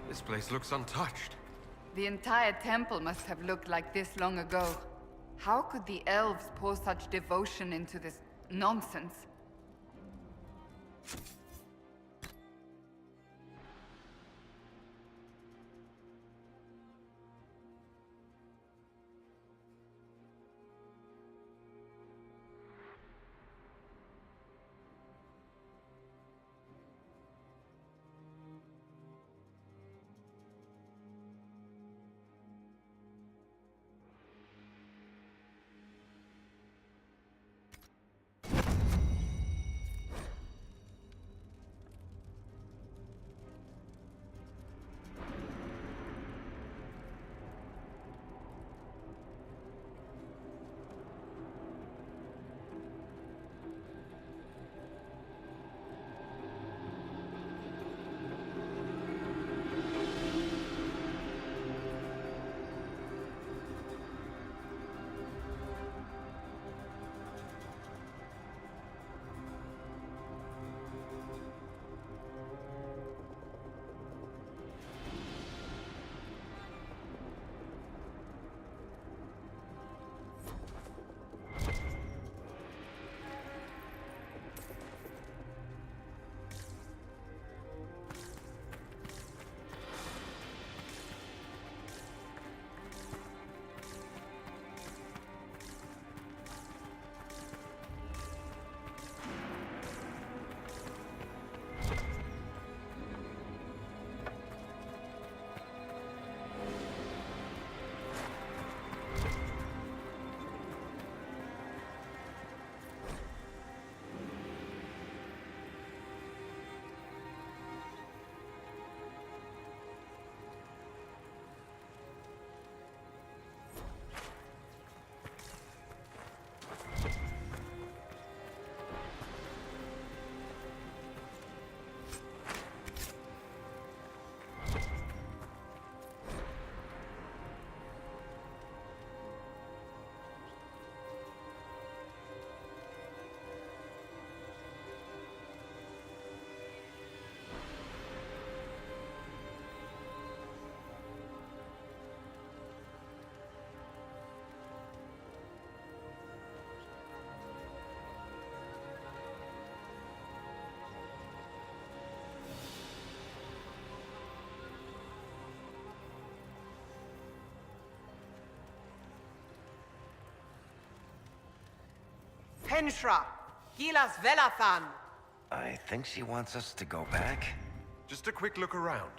This place looks untouched. The entire temple must have looked like this long ago. How could the elves pour such devotion into this nonsense? Penshra, Gilas Velathan. I think she wants us to go back. Just a quick look around.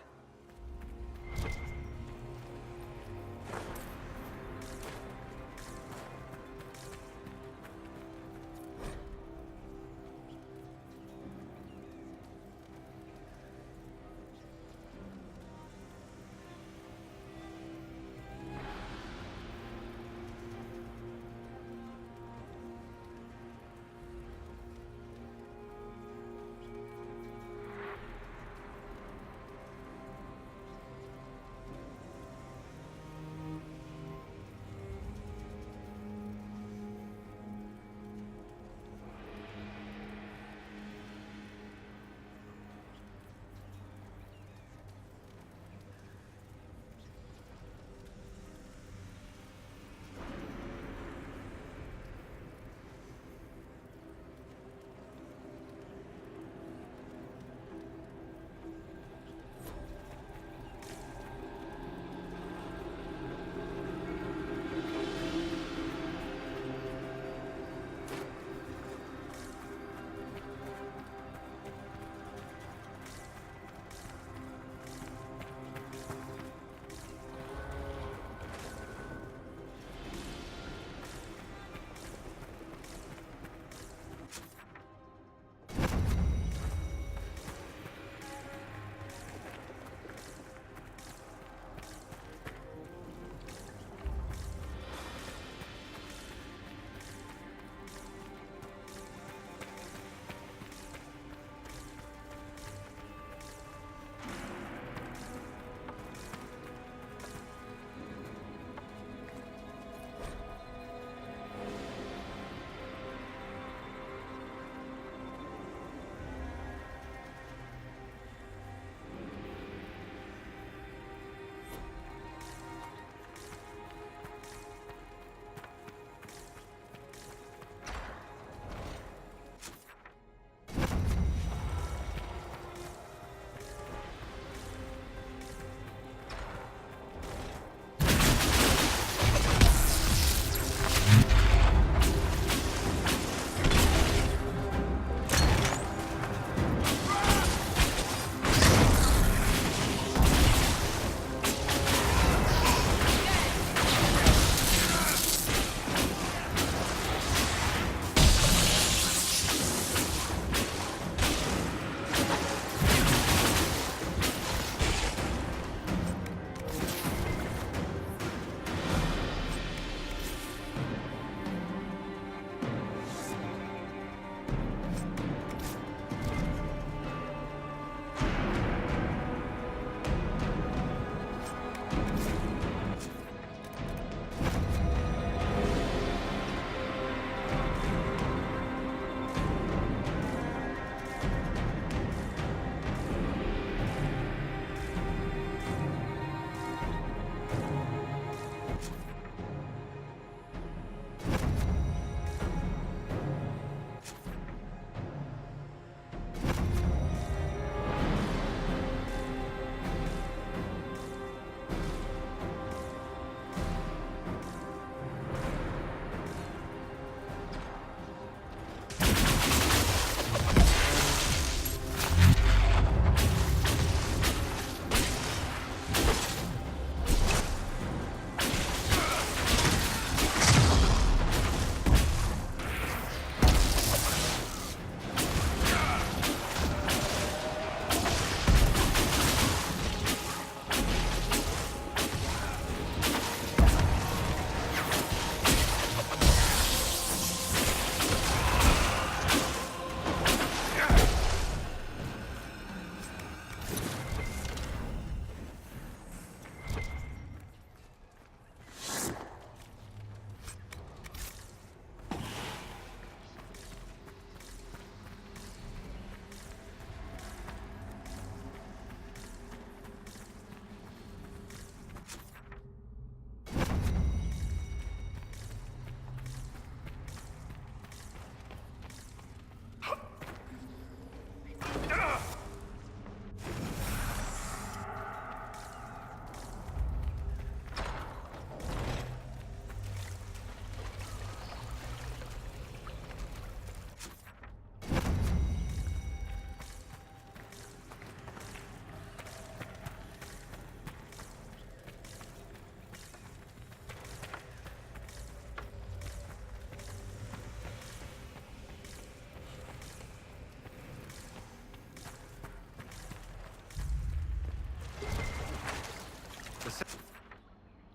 The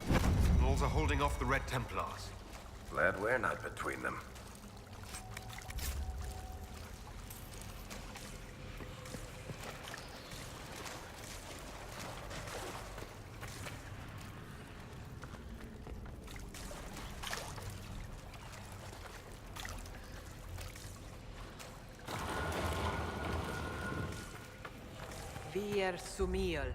Sentinels are holding off the Red Templars. Glad we're not between them. Vir Sumiel.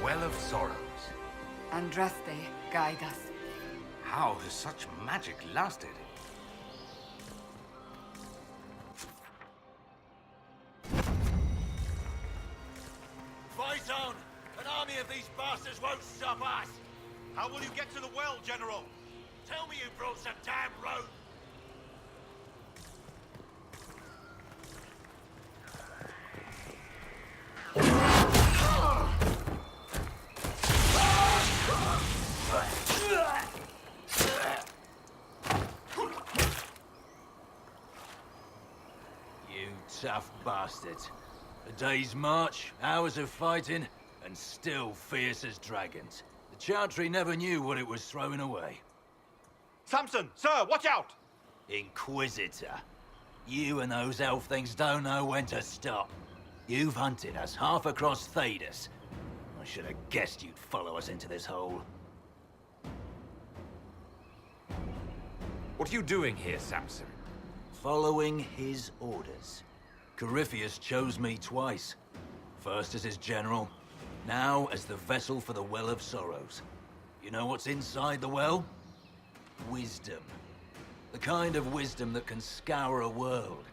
Well of Sorrows. Andraste, guide us. How has such magic lasted? Fight on! An army of these bastards won't stop us! How will you get to the well, General? Tell me you brought some damn rope! Tough bastards. A day's march, hours of fighting, and still fierce as dragons. The Chantry never knew what it was throwing away. Samson! Sir, watch out! Inquisitor. You and those elf things don't know when to stop. You've hunted us half across Thedas. I should have guessed you'd follow us into this hole. What are you doing here, Samson? Following his orders. Corypheus chose me twice. First as his general, now as the vessel for the Well of Sorrows. You know what's inside the well? Wisdom. The kind of wisdom that can scour a world.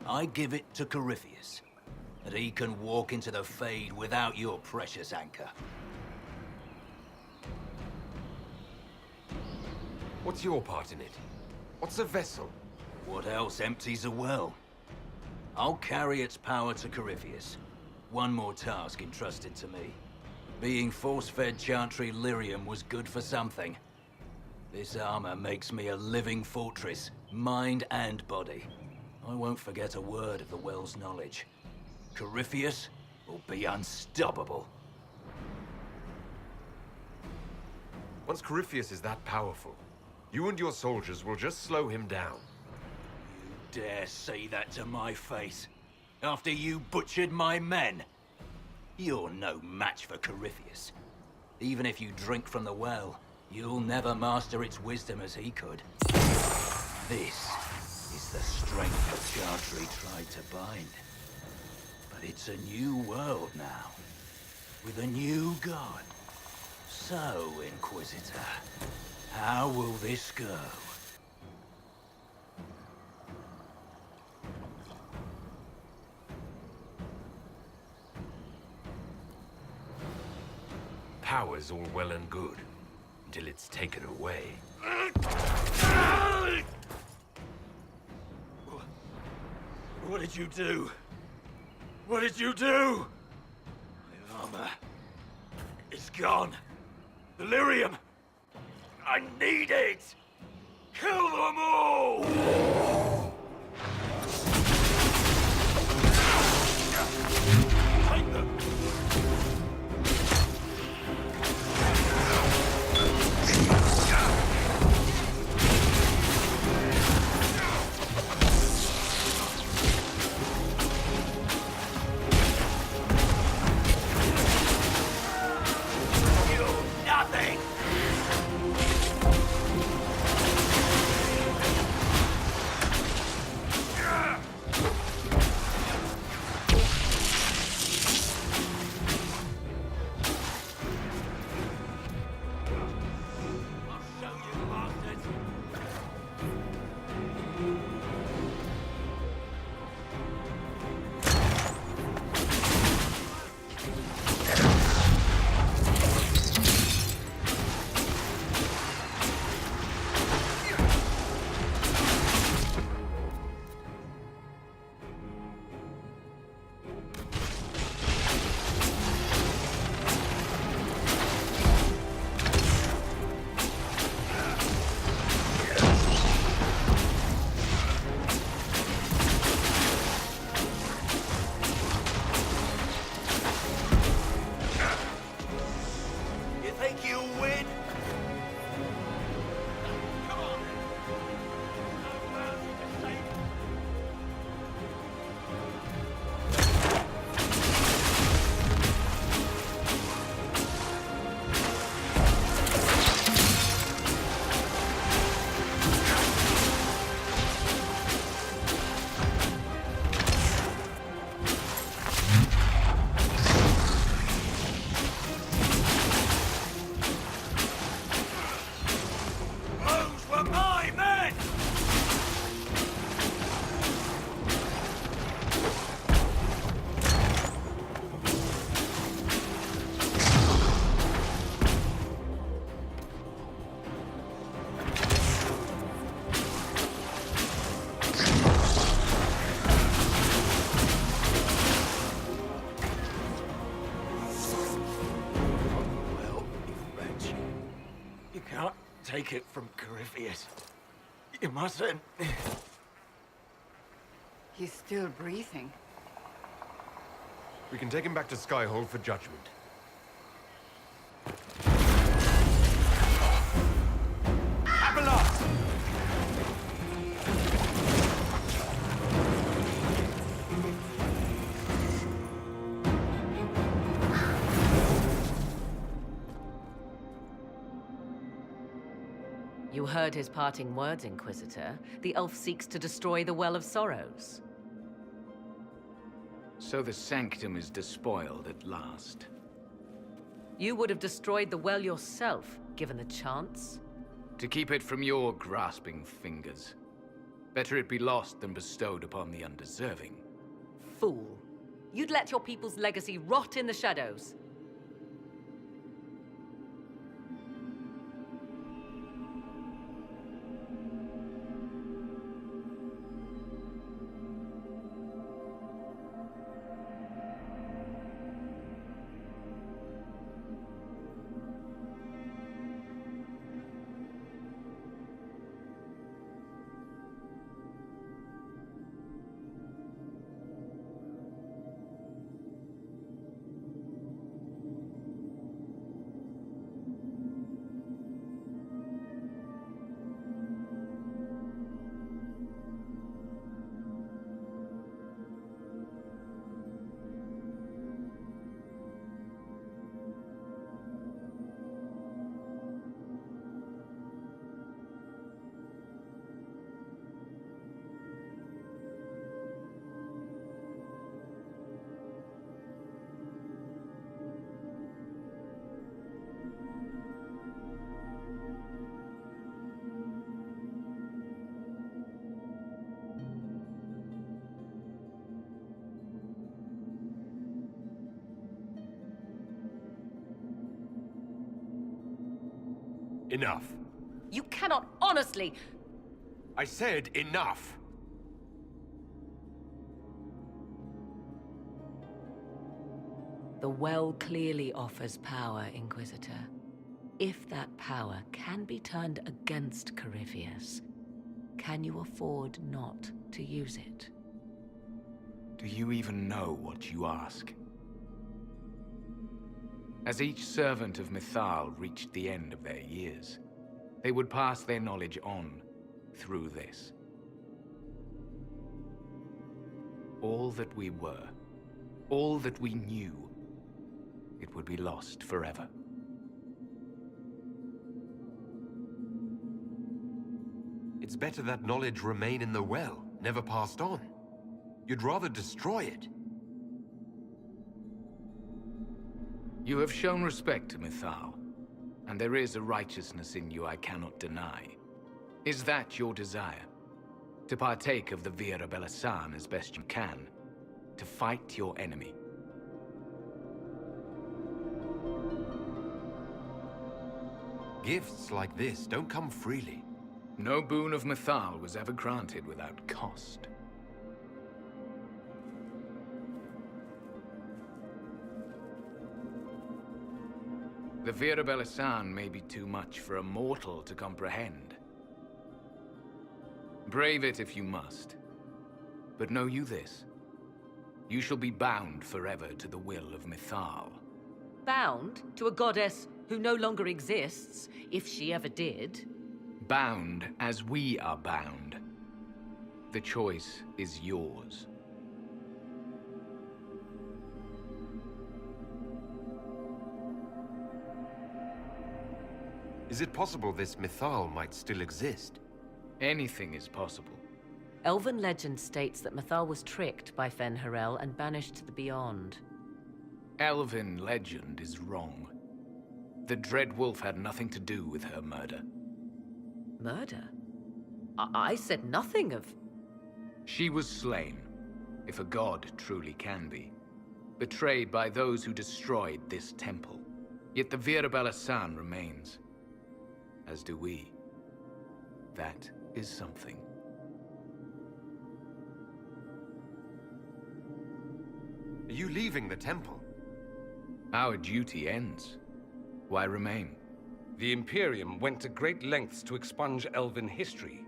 I give it to Corypheus, that he can walk into the Fade without your precious anchor. What's your part in it? What's a vessel? What else empties a well? I'll carry its power to Corypheus. One more task entrusted to me. Being force-fed Chantry lyrium was good for something. This armor makes me a living fortress, mind and body. I won't forget a word of the well's knowledge. Corypheus will be unstoppable. Once Corypheus is that powerful, you and your soldiers will just slow him down. Dare say that to my face, after you butchered my men? You're no match for Corypheus. Even if you drink from the well, you'll never master its wisdom as he could. This is the strength the Chantry tried to bind. But it's a new world now, with a new god. So, Inquisitor, how will this go? Power's all well and good, until it's taken away. What did you do? What did you do? My armor is gone. Delirium! I need it! Kill them all! Take them! Nothing! Take it from Corypheus. You mustn't. He's still breathing. We can take him back to Skyhold for judgment. Abelard! You heard his parting words, Inquisitor. The elf seeks to destroy the Well of Sorrows. So the Sanctum is despoiled at last. You would have destroyed the well yourself, given the chance. To keep it from your grasping fingers. Better it be lost than bestowed upon the undeserving. Fool. You'd let your people's legacy rot in the shadows. Enough. You cannot honestly... I said enough! The well clearly offers power, Inquisitor. If that power can be turned against Corypheus, can you afford not to use it? Do you even know what you ask? As each servant of Mythal reached the end of their years, they would pass their knowledge on through this. All that we were, all that we knew, it would be lost forever. It's better that knowledge remain in the well, never passed on. You'd rather destroy it. You have shown respect to Mythal, and there is a righteousness in you I cannot deny. Is that your desire? To partake of the Vira Belasan as best you can? To fight your enemy? Gifts like this don't come freely. No boon of Mythal was ever granted without cost. The Vira Belasan may be too much for a mortal to comprehend. Brave it if you must. But know you this. You shall be bound forever to the will of Mythal. Bound to a goddess who no longer exists, if she ever did? Bound as we are bound. The choice is yours. Is it possible this Mythal might still exist? Anything is possible. Elven legend states that Mythal was tricked by Fen-Harel and banished to the Beyond. Elven legend is wrong. The Dread Wolf had nothing to do with her murder. Murder? I said nothing of... She was slain, if a god truly can be. Betrayed by those who destroyed this temple. Yet the Vira Belasan remains. As do we. That is something. Are you leaving the temple? Our duty ends. Why remain? The Imperium went to great lengths to expunge Elven history.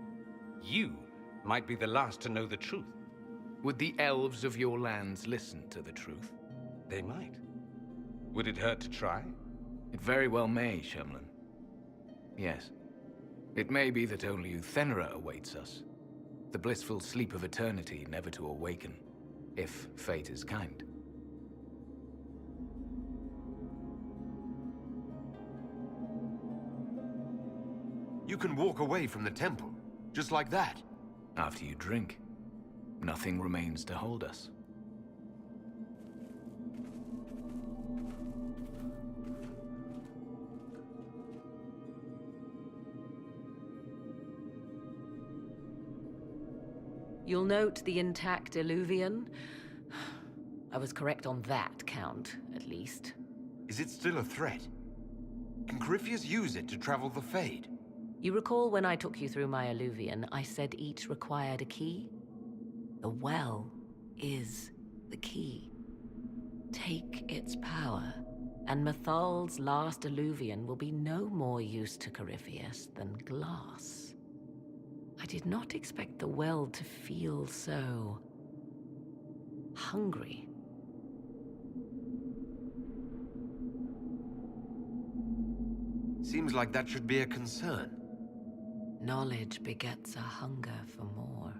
You might be the last to know the truth. Would the elves of your lands listen to the truth? They might. Would it hurt to try? It very well may, Shemlin. Yes. It may be that only Uthenera awaits us. The blissful sleep of eternity never to awaken, if fate is kind. You can walk away from the temple, just like that. After you drink, nothing remains to hold us. You'll note the intact Illuvian. I was correct on that count, at least. Is it still a threat? Can Corypheus use it to travel the Fade? You recall when I took you through my Illuvian, I said each required a key? The well is the key. Take its power, and Mythal's last Illuvian will be no more use to Corypheus than glass. I did not expect the well to feel so... hungry. Seems like that should be a concern. Knowledge begets a hunger for more.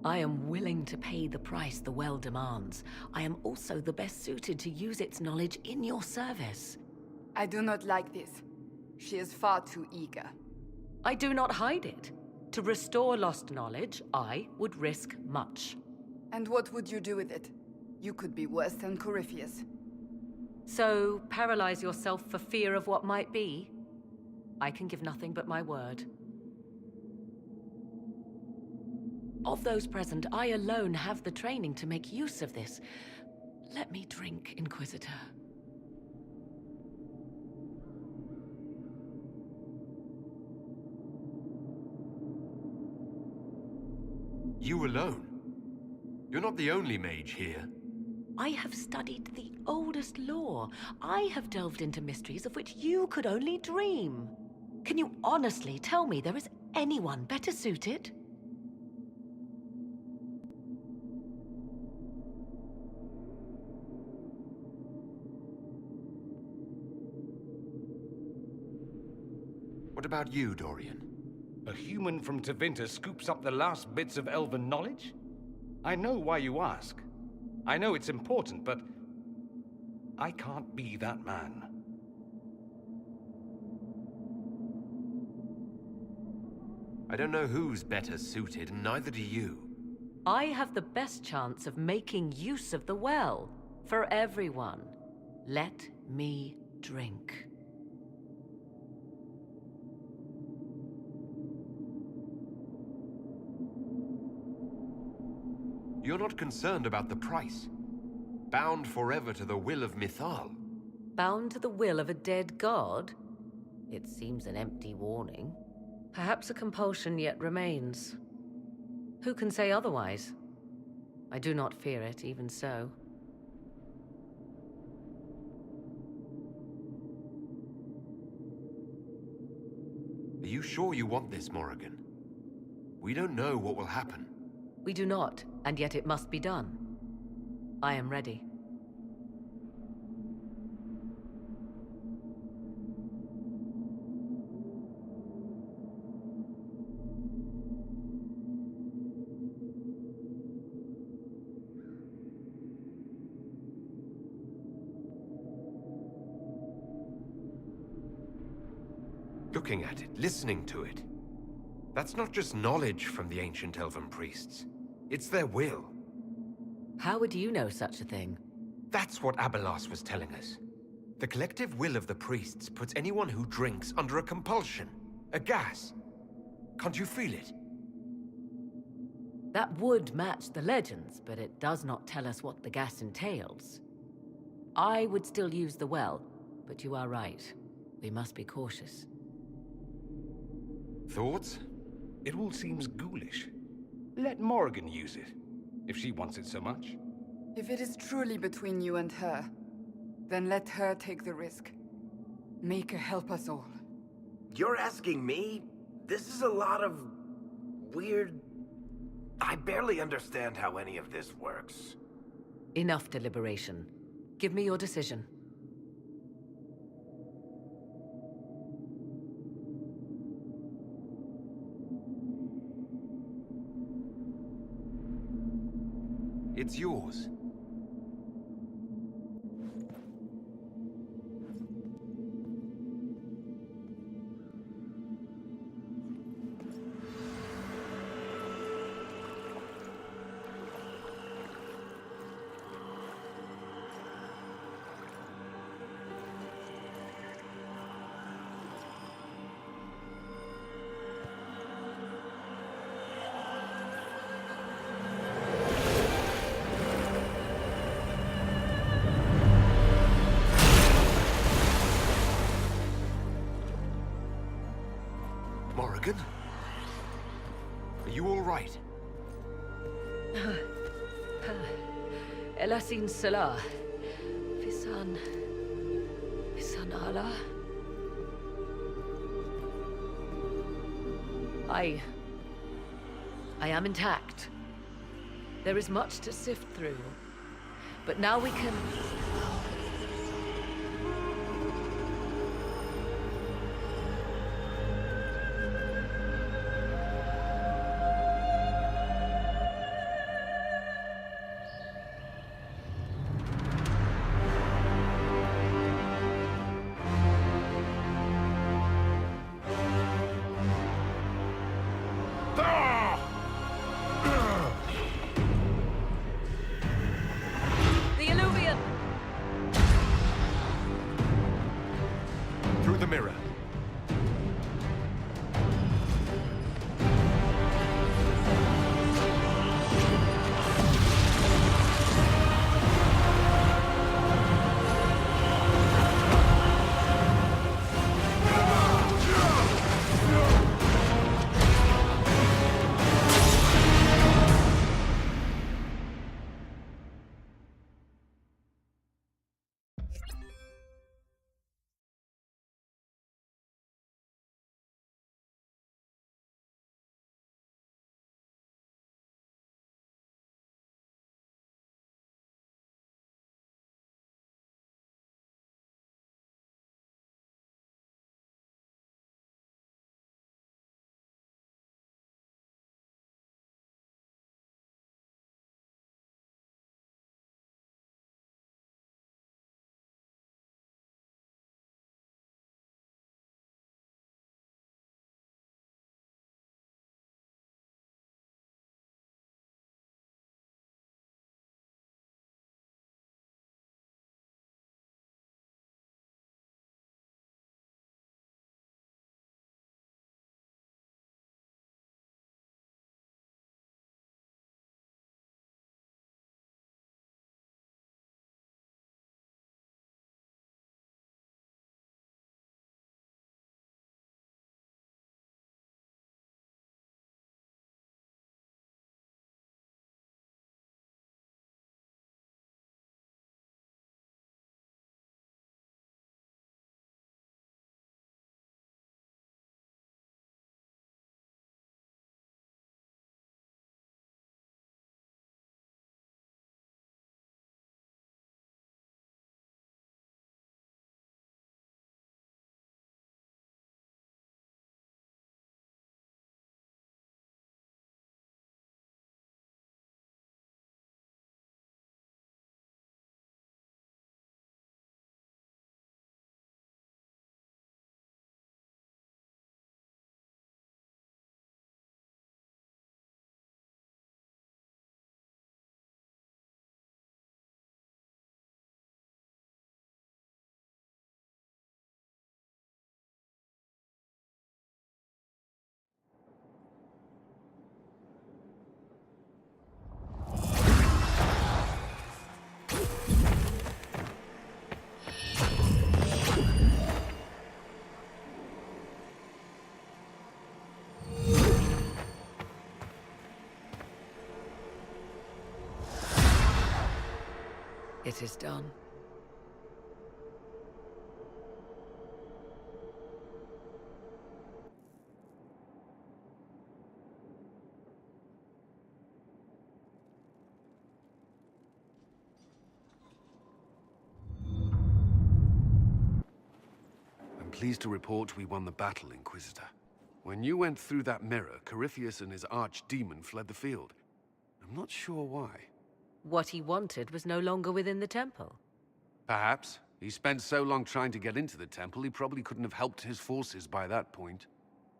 I am willing to pay the price the well demands. I am also the best suited to use its knowledge in your service. I do not like this. She is far too eager. I do not hide it. To restore lost knowledge, I would risk much. And what would you do with it? You could be worse than Corypheus. So, paralyze yourself for fear of what might be? I can give nothing but my word. Of those present, I alone have the training to make use of this. Let me drink, Inquisitor. You alone? You're not the only mage here. I have studied the oldest lore. I have delved into mysteries of which you could only dream. Can you honestly tell me there is anyone better suited? What about you, Dorian? A human from Tevinter scoops up the last bits of elven knowledge? I know why you ask. I know it's important, but I can't be that man. I don't know who's better suited, and neither do you. I have the best chance of making use of the well. For everyone. Let me drink. You're not concerned about the price. Bound forever to the will of Mythal. Bound to the will of a dead god? It seems an empty warning. Perhaps a compulsion yet remains. Who can say otherwise? I do not fear it, even so. Are you sure you want this, Morrigan? We don't know what will happen. We do not, and yet it must be done. I am ready. Looking at it, listening to it. That's not just knowledge from the ancient elven priests. It's their will. How would you know such a thing? That's what Abelas was telling us. The collective will of the priests puts anyone who drinks under a compulsion. A gas. Can't you feel it? That would match the legends, but it does not tell us what the gas entails. I would still use the well, but you are right. We must be cautious. Thoughts? It all seems ghoulish. Let Morrigan use it, if she wants it so much. If it is truly between you and her, then let her take the risk. Make her help us all. You're asking me? This is a lot of... weird... I barely understand how any of this works. Enough deliberation. Give me your decision. It's yours. Morrigan? Are you all right? Elasin Salah. Visan Allah. I am intact. There is much to sift through. But now we can... The Illuvian! It is done. I'm pleased to report we won the battle, Inquisitor. When you went through that mirror, Corypheus and his archdemon fled the field. I'm not sure why. What he wanted was no longer within the temple. Perhaps. He spent so long trying to get into the temple, he probably couldn't have helped his forces by that point.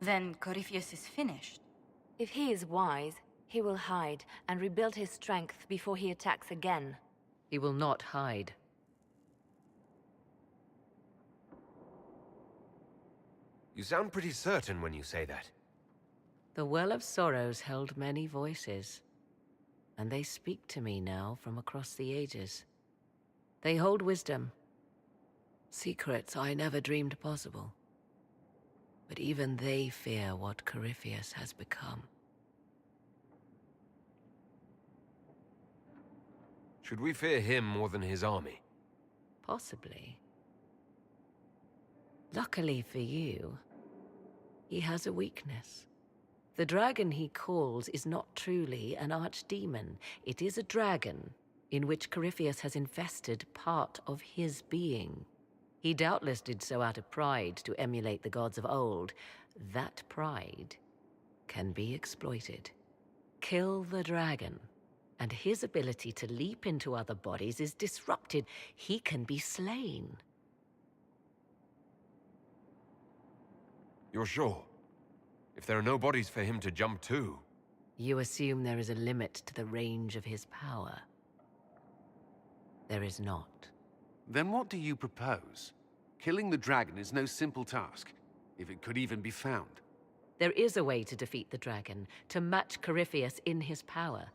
Then Corypheus is finished. If he is wise, he will hide and rebuild his strength before he attacks again. He will not hide. You sound pretty certain when you say that. The Well of Sorrows held many voices, and they speak to me now from across the ages. They hold wisdom, secrets I never dreamed possible. But even they fear what Corypheus has become. Should we fear him more than his army? Possibly. Luckily for you, he has a weakness. The dragon he calls is not truly an archdemon. It is a dragon in which Corypheus has invested part of his being. He doubtless did so out of pride to emulate the gods of old. That pride can be exploited. Kill the dragon, and his ability to leap into other bodies is disrupted. He can be slain. You're sure? If there are no bodies for him to jump to... You assume there is a limit to the range of his power. There is not. Then what do you propose? Killing the dragon is no simple task, if it could even be found. There is a way to defeat the dragon, to match Corypheus in his power.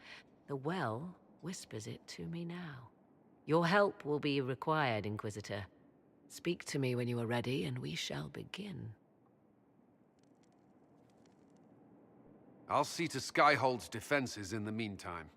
The well whispers it to me now. Your help will be required, Inquisitor. Speak to me when you are ready, and we shall begin. I'll see to Skyhold's defenses in the meantime.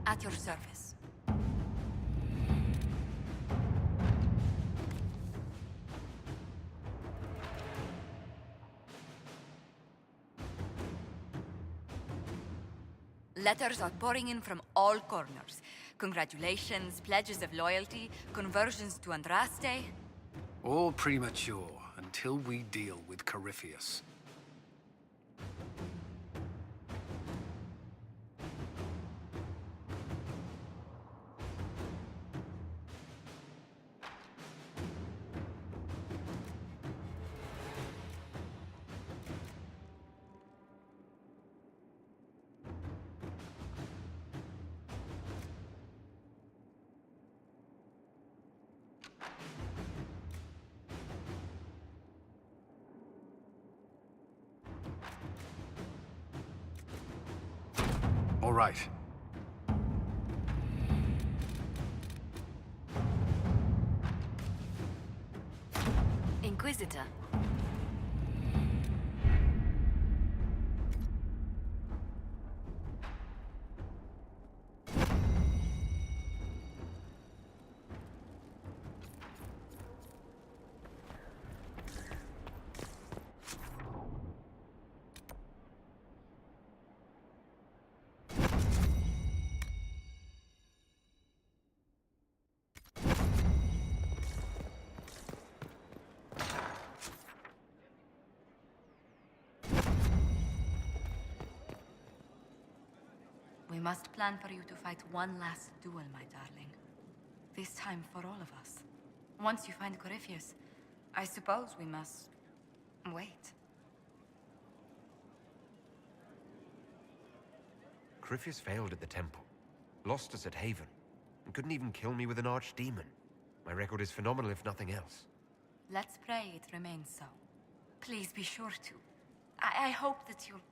At your service. Letters are pouring in from all corners. Congratulations, pledges of loyalty, conversions to Andraste. All premature until we deal with Corypheus. All right. Inquisitor. We must plan for you to fight one last duel, my darling. This time for all of us. Once you find Corypheus, I suppose we must... wait. Corypheus failed at the temple, lost us at Haven, and couldn't even kill me with an archdemon. My record is phenomenal, if nothing else. Let's pray it remains so. Please be sure to. I hope that you'll...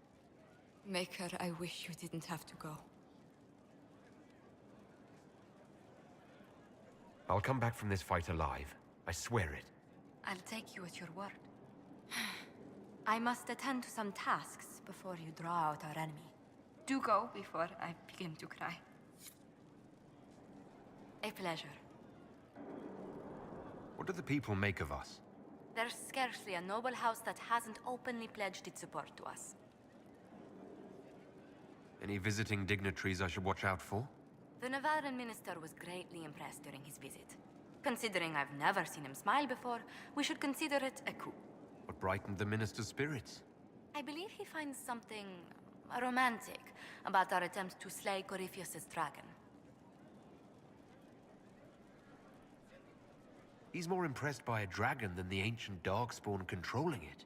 Maker, I wish you didn't have to go. I'll come back from this fight alive. I swear it. I'll take you at your word. I must attend to some tasks before you draw out our enemy. Do go before I begin to cry. A pleasure. What do the people make of us? There's scarcely a noble house that hasn't openly pledged its support to us. Any visiting dignitaries I should watch out for? The Nevarran minister was greatly impressed during his visit. Considering I've never seen him smile before, we should consider it a coup. What brightened the minister's spirits? I believe he finds something romantic about our attempt to slay Corypheus's dragon. He's more impressed by a dragon than the ancient darkspawn controlling it.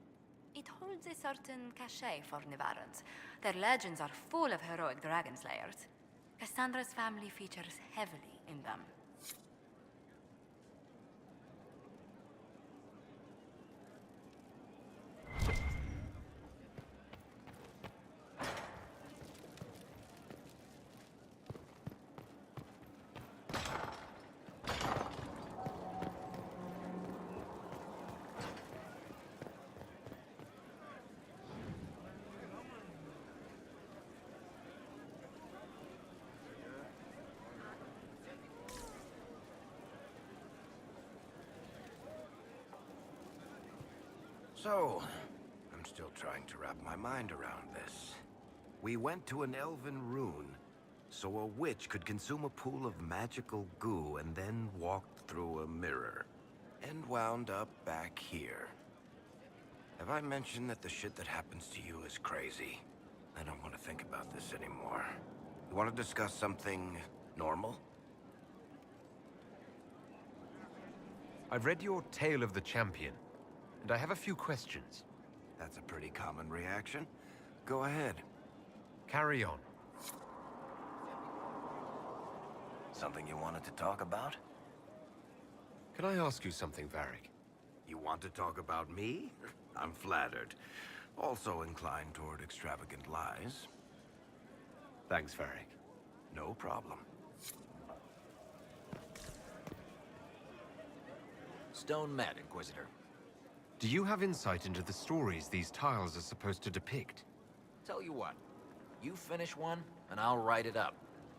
It holds a certain cachet for Nevarrans. Their legends are full of heroic dragon slayers. Cassandra's family features heavily in them. So, I'm still trying to wrap my mind around this. We went to an elven rune, so a witch could consume a pool of magical goo and then walked through a mirror, and wound up back here. Have I mentioned that the shit that happens to you is crazy? I don't want to think about this anymore. You want to discuss something normal? I've read your Tale of the Champion, and I have a few questions. That's a pretty common reaction. Go ahead. Carry on. Something you wanted to talk about? Can I ask you something, Varric? You want to talk about me? I'm flattered. Also inclined toward extravagant lies. Thanks, Varric. No problem. Stone met, Inquisitor. Do you have insight into the stories these tiles are supposed to depict? Tell you what, you finish one, and I'll write it up.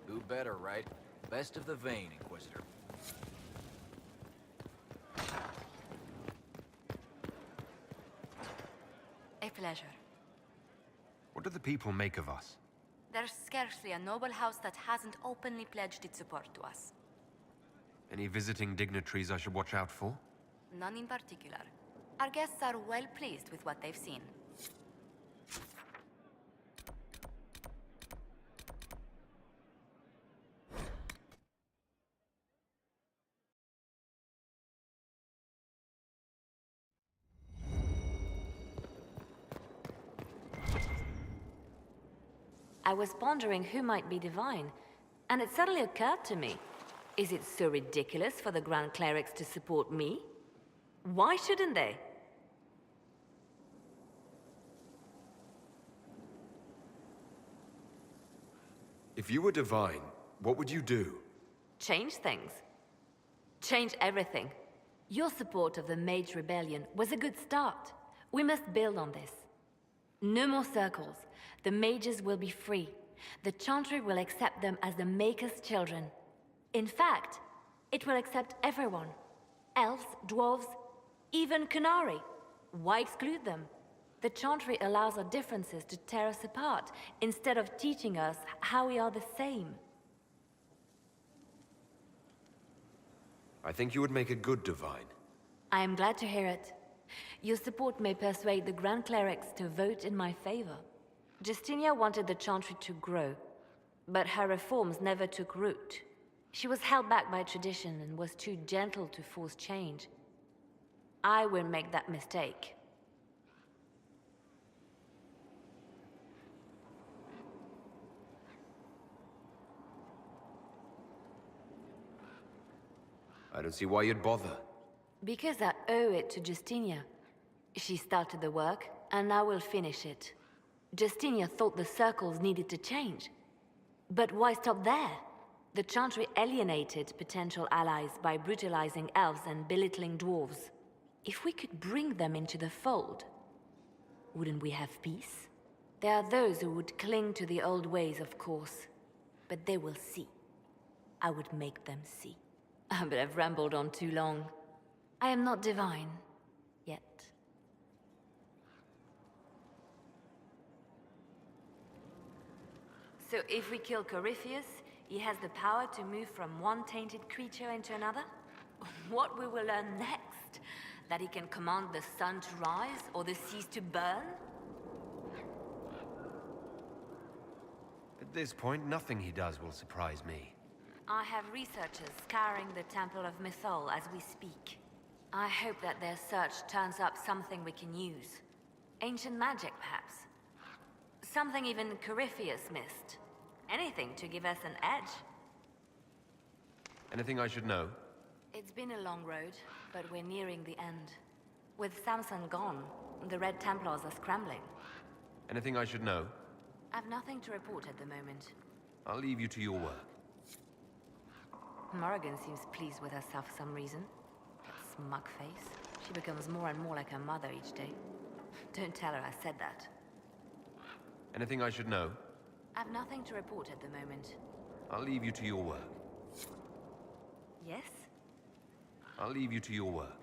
Who better, right? Best of the vein, Inquisitor. A pleasure. What do the people make of us? There's scarcely a noble house that hasn't openly pledged its support to us. Any visiting dignitaries I should watch out for? None in particular. Our guests are well pleased with what they've seen. I was pondering who might be divine, and it suddenly occurred to me. Is it so ridiculous for the Grand Clerics to support me? Why shouldn't they? If you were divine, what would you do? Change things. Change everything. Your support of the Mage Rebellion was a good start. We must build on this. No more circles. The mages will be free. The Chantry will accept them as the Maker's children. In fact, it will accept everyone. Elves, dwarves, even Canary. Why exclude them? The Chantry allows our differences to tear us apart, instead of teaching us how we are the same. I think you would make a good divine. I am glad to hear it. Your support may persuade the Grand Clerics to vote in my favor. Justinia wanted the Chantry to grow. But her reforms never took root. She was held back by tradition and was too gentle to force change. I won't make that mistake. I don't see why you'd bother. Because I owe it to Justinia. She started the work, and I will finish it. Justinia thought the circles needed to change. But why stop there? The Chantry alienated potential allies by brutalizing elves and belittling dwarves. If we could bring them into the fold, wouldn't we have peace? There are those who would cling to the old ways, of course. But they will see. I would make them see. But I've rambled on too long. I am not divine. Yet. So if we kill Corypheus, he has the power to move from one tainted creature into another? What we will learn next? That he can command the sun to rise or the seas to burn? At this point, nothing he does will surprise me. I have researchers scouring the Temple of Mythol as we speak. I hope that their search turns up something we can use. Ancient magic, perhaps. Something even Corypheus missed. Anything to give us an edge. Anything I should know? It's been a long road, but we're nearing the end. With Samson gone, the Red Templars are scrambling. Anything I should know? I've nothing to report at the moment. I'll leave you to your work. Morrigan seems pleased with herself for some reason. That smug face. She becomes more and more like her mother each day. Don't tell her I said that. Anything I should know? I've nothing to report at the moment. I'll leave you to your work. Yes? I'll leave you to your work.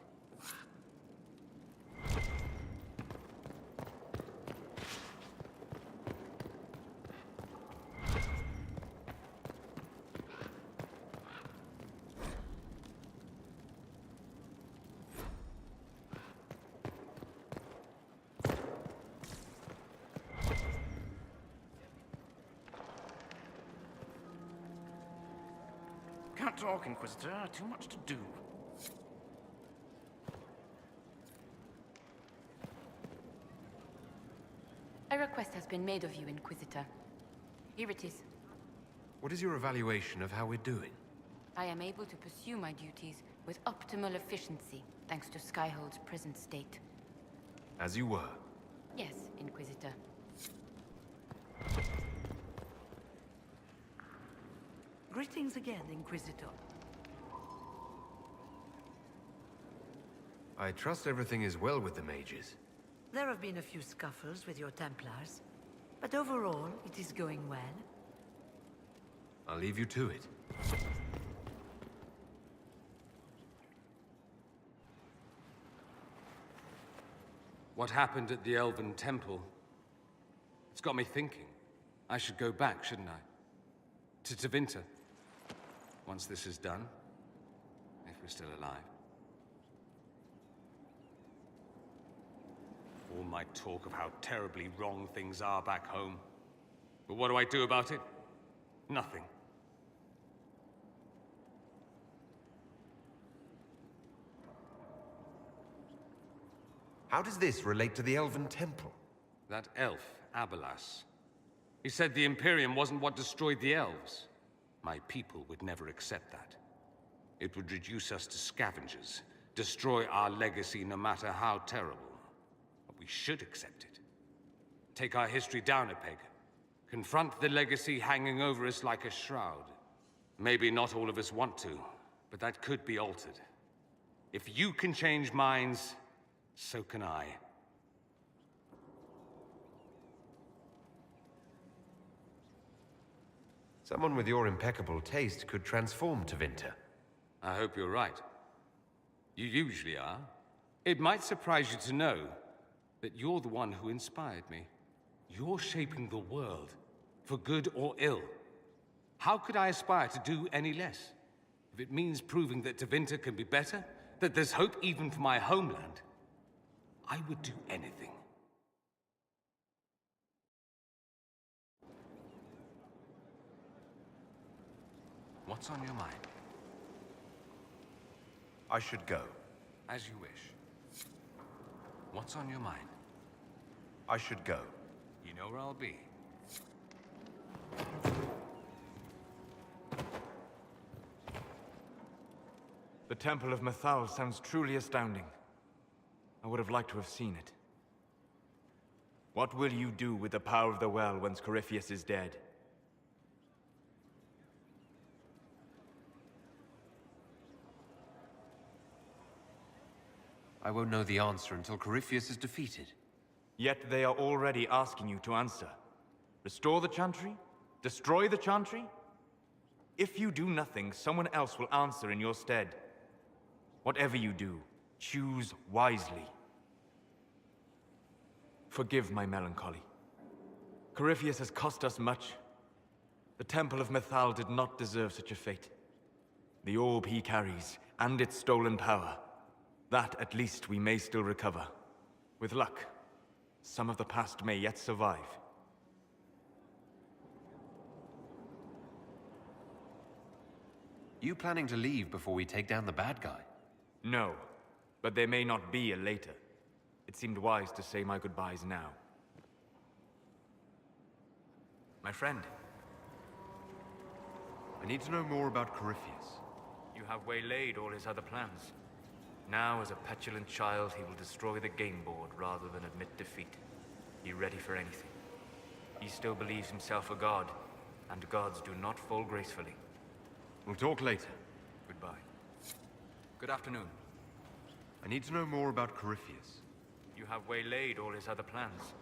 Can't talk, Inquisitor. Too much to do. A request has been made of you, Inquisitor. Here it is. What is your evaluation of how we're doing? I am able to pursue my duties with optimal efficiency, thanks to Skyhold's present state. As you were. Yes, Inquisitor. Greetings again, Inquisitor. I trust everything is well with the mages. There have been a few scuffles with your Templars, but overall, it is going well. I'll leave you to it. What happened at the Elven Temple? It's got me thinking. I should go back, shouldn't I? To Tevinter. Once this is done. If we're still alive. All my talk of how terribly wrong things are back home. But what do I do about it? Nothing. How does this relate to the Elven Temple? That elf, Abelas. He said the Imperium wasn't what destroyed the elves. My people would never accept that. It would reduce us to scavengers, destroy our legacy no matter how terrible. But we should accept it. Take our history down a peg. Confront the legacy hanging over us like a shroud. Maybe not all of us want to, but that could be altered. If you can change minds, so can I. Someone with your impeccable taste could transform Tevinter. I hope you're right. You usually are. It might surprise you to know that you're the one who inspired me. You're shaping the world, for good or ill. How could I aspire to do any less? If it means proving that Tevinter can be better, that there's hope even for my homeland, I would do anything. What's on your mind? I should go. As you wish. What's on your mind? I should go. You know where I'll be. The Temple of Mythal sounds truly astounding. I would have liked to have seen it. What will you do with the power of the well once Corypheus is dead? I won't know the answer until Corypheus is defeated. Yet they are already asking you to answer. Restore the Chantry? Destroy the Chantry? If you do nothing, someone else will answer in your stead. Whatever you do, choose wisely. Forgive my melancholy. Corypheus has cost us much. The Temple of Mythal did not deserve such a fate. The orb he carries, and its stolen power, that at least we may still recover. With luck, some of the past may yet survive. You planning to leave before we take down the bad guy? No, but there may not be a later. It seemed wise to say my goodbyes now. My friend. I need to know more about Corypheus. You have waylaid all his other plans. Now, as a petulant child, he will destroy the game board rather than admit defeat. Be ready for anything. He still believes himself a god, and gods do not fall gracefully. We'll talk later. Goodbye. Good afternoon. I need to know more about Corypheus. You have waylaid all his other plans.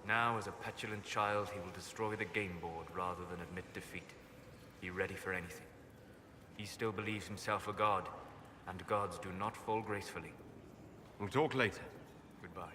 Now, as a petulant child, he will destroy the game board rather than admit defeat. Be ready for anything. He still believes himself a god, and gods do not fall gracefully. We'll talk later. Goodbye.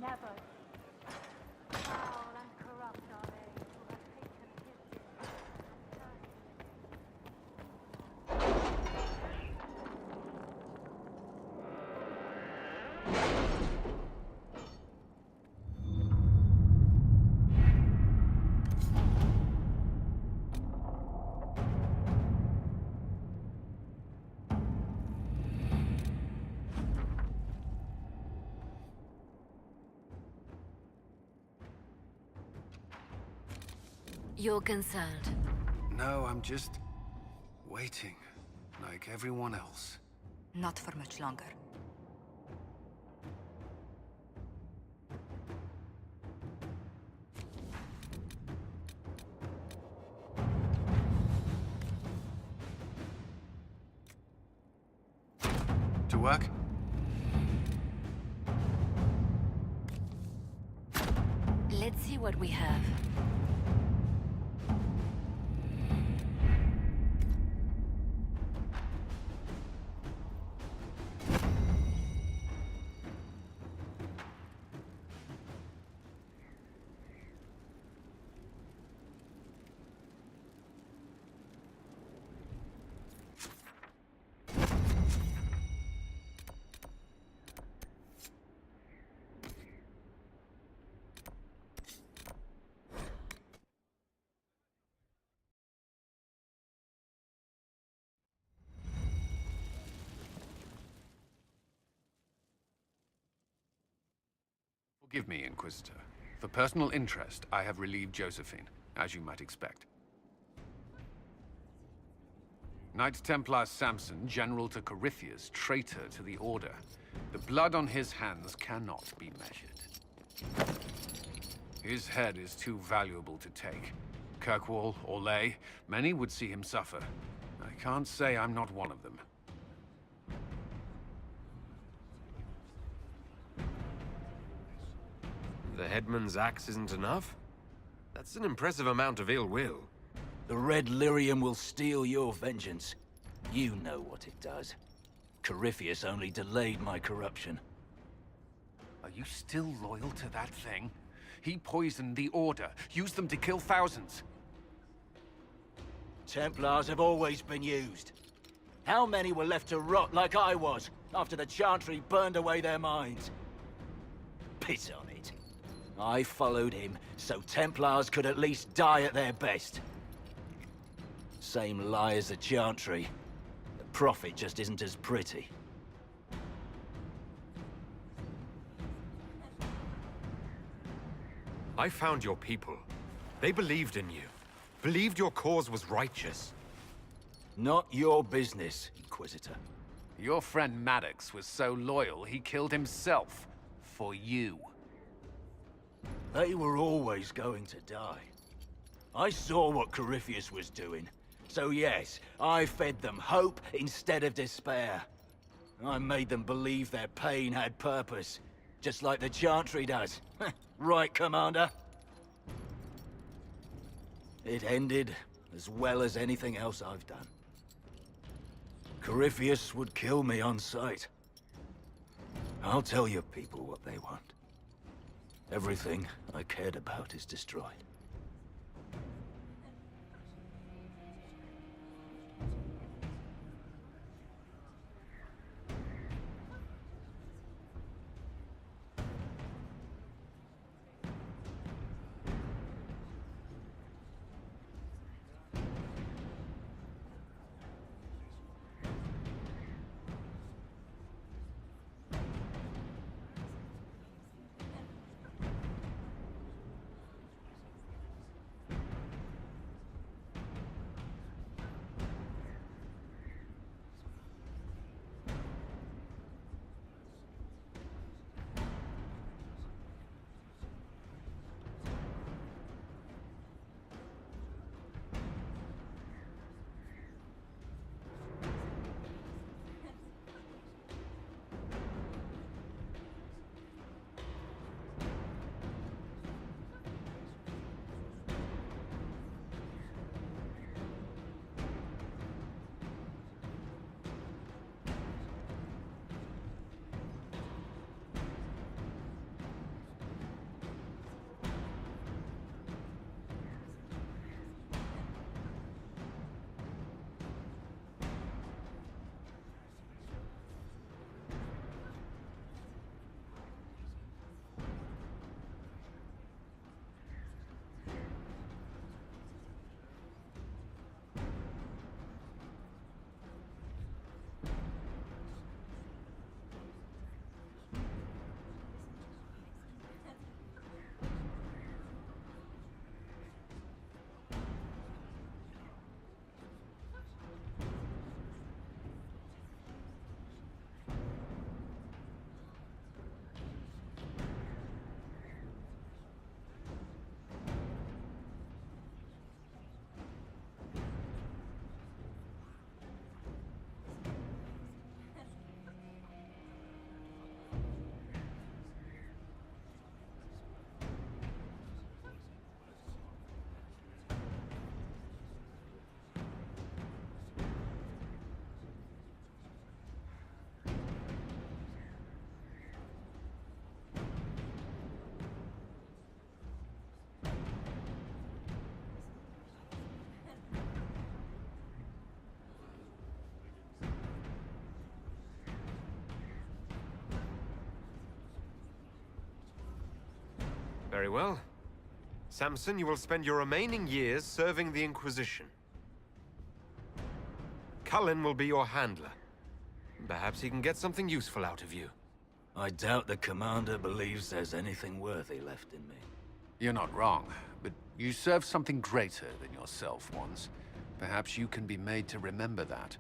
Never. Foul and corrupt are they who have taken his gift You're concerned. No, I'm just waiting, like everyone else. Not for much longer. To work? Let's see what we have. Forgive me, Inquisitor. For personal interest, I have relieved Josephine. as you might expect. Knight Templar Samson, general to Corypheus, traitor to the Order. The blood on his hands cannot be measured. His head is too valuable to take. Kirkwall, Orlais, many would see him suffer. I can't say I'm not one of them. The headman's axe isn't enough? That's an impressive amount of ill will. The Red Lyrium will steal your vengeance. You know what it does. Corypheus only delayed my corruption. Are you still loyal to that thing? He poisoned the Order, used them to kill thousands. Templars have always been used. How many were left to rot like I was, after the Chantry burned away their minds? Piss on it. I followed him, so Templars could at least die at their best. Same lie as the Chantry. The Prophet just isn't as pretty. I found your people. They believed in you. Believed your cause was righteous. Not your business, Inquisitor. Your friend Maddox was so loyal, he killed himself. For you. They were always going to die. I saw what Corypheus was doing. So yes, I fed them hope instead of despair. I made them believe their pain had purpose. Just like the Chantry does. Right, Commander? It ended as well as anything else I've done. Corypheus would kill me on sight. I'll tell your people what they want. Everything I cared about is destroyed. Very well. Samson, you will spend your remaining years serving the Inquisition. Cullen will be your handler. Perhaps he can get something useful out of you. I doubt the Commander believes there's anything worthy left in me. You're not wrong, but You served something greater than yourself once. Perhaps you can be made to remember that.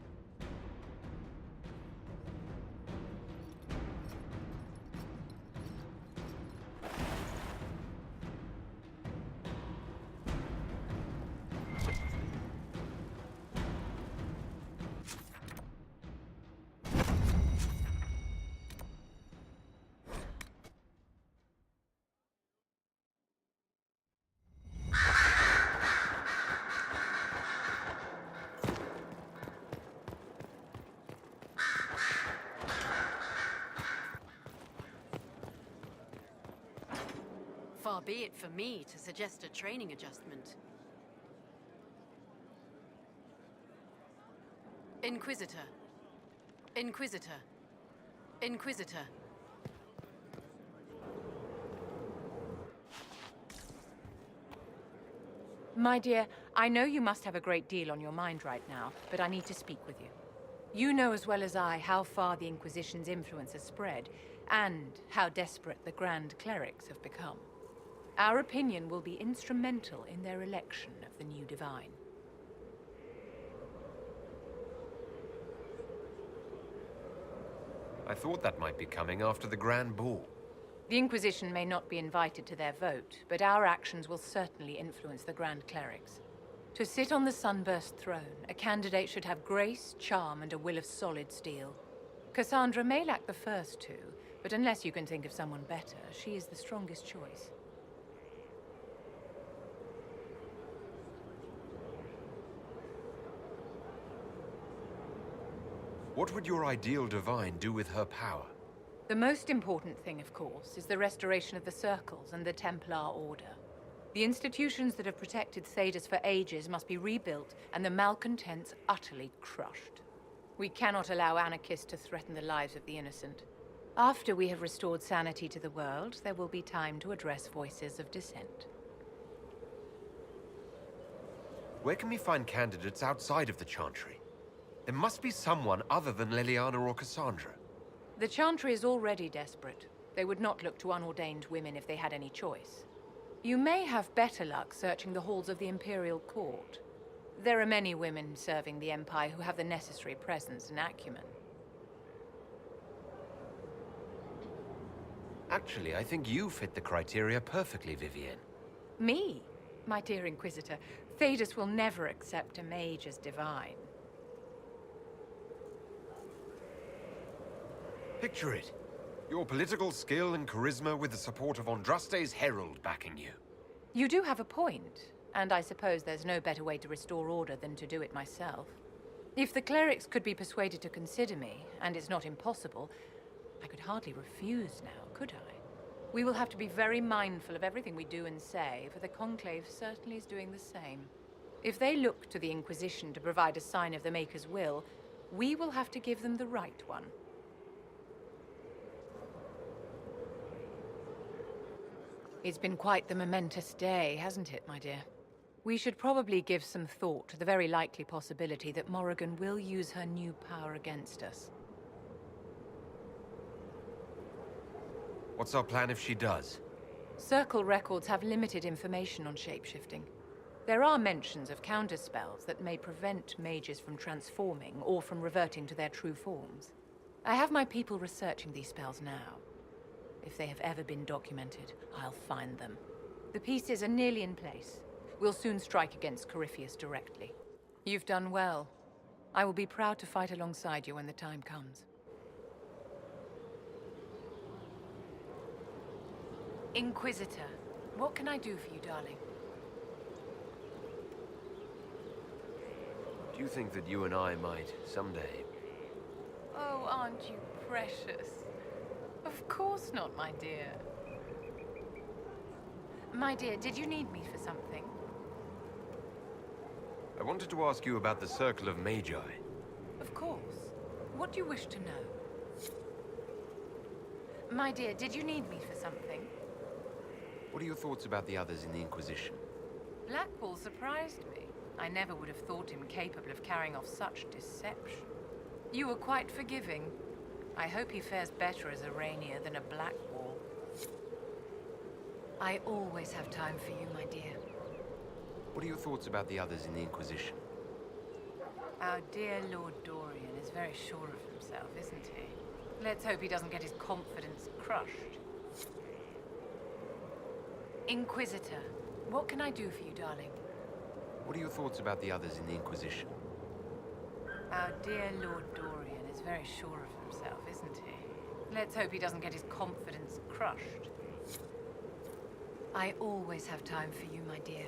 Far be it for me to suggest a training adjustment. Inquisitor. Inquisitor. Inquisitor. My dear, I know you must have a great deal on your mind right now, but I need to speak with you. You know as well as I how far the Inquisition's influence has spread, and how desperate the Grand Clerics have become. Our opinion will be instrumental in their election of the new Divine. I thought that might be coming after the Grand Ball. The Inquisition may not be invited to their vote, but our actions will certainly influence the Grand Clerics. To sit on the Sunburst throne, a candidate should have grace, charm, and a will of solid steel. Cassandra may lack the first two, but unless you can think of someone better, she is the strongest choice. What would your ideal Divine do with her power? The most important thing, of course, is the restoration of the Circles and the Templar Order. The institutions that have protected Thedas for ages must be rebuilt, and the malcontents utterly crushed. We cannot allow anarchists to threaten the lives of the innocent. After we have restored sanity to the world, there will be time to address voices of dissent. Where can we find candidates outside of the Chantry? There must be someone other than Leliana or Cassandra. The Chantry is already desperate. They would not look to unordained women if they had any choice. You may have better luck searching the halls of the Imperial Court. There are many women serving the Empire who have the necessary presence and acumen. Actually, I think you fit the criteria perfectly, Vivienne. Me? My dear Inquisitor, Thedas will never accept a mage as divine. Picture it. Your political skill and charisma with the support of Andraste's Herald backing you. You do have a point, and I suppose there's no better way to restore order than to do it myself. If the clerics could be persuaded to consider me, and it's not impossible, I could hardly refuse now, could I? We will have to be very mindful of everything we do and say, for the Conclave certainly is doing the same. If they look to the Inquisition to provide a sign of the Maker's will, we will have to give them the right one. It's been quite the momentous day, hasn't it, my dear? We should probably give some thought to the very likely possibility that Morrigan will use her new power against us. What's our plan if she does? Circle records have limited information on shapeshifting. There are mentions of counterspells that may prevent mages from transforming or from reverting to their true forms. I have my people researching these spells now. If they have ever been documented, I'll find them. The pieces are nearly in place. We'll soon strike against Corypheus directly. You've done well. I will be proud to fight alongside you when the time comes. Inquisitor, what can I do for you, darling? Do you think that you and I might, someday... Oh, aren't you precious? Of course not, my dear. My dear, did you need me for something? I wanted to ask you about the Circle of Magi. Of course. What do you wish to know? My dear, did you need me for something? What are your thoughts about the others in the Inquisition? Blackpool surprised me. I never would have thought him capable of carrying off such deception. You were quite forgiving. I hope he fares better as a Rainier than a Blackwall. I always have time for you, my dear. What are your thoughts about the others in the Inquisition? Our dear Lord Dorian is very sure of himself, isn't he? Let's hope he doesn't get his confidence crushed. Inquisitor, what can I do for you, darling? What are your thoughts about the others in the Inquisition? Our dear Lord Dorian is very sure of himself, isn't he? Let's hope he doesn't get his confidence crushed. I always have time for you, my dear.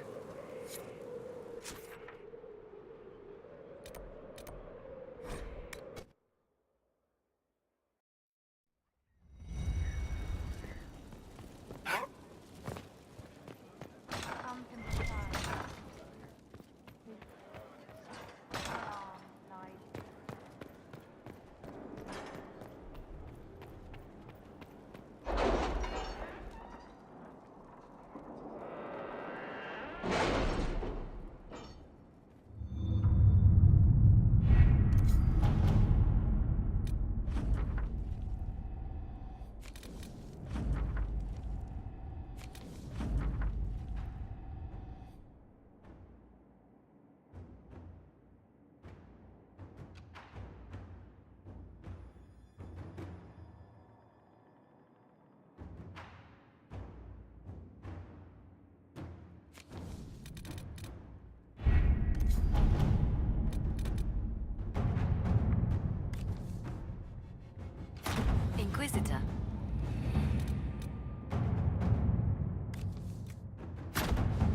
Inquisitor.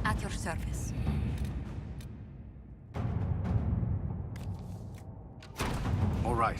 At your service. All right.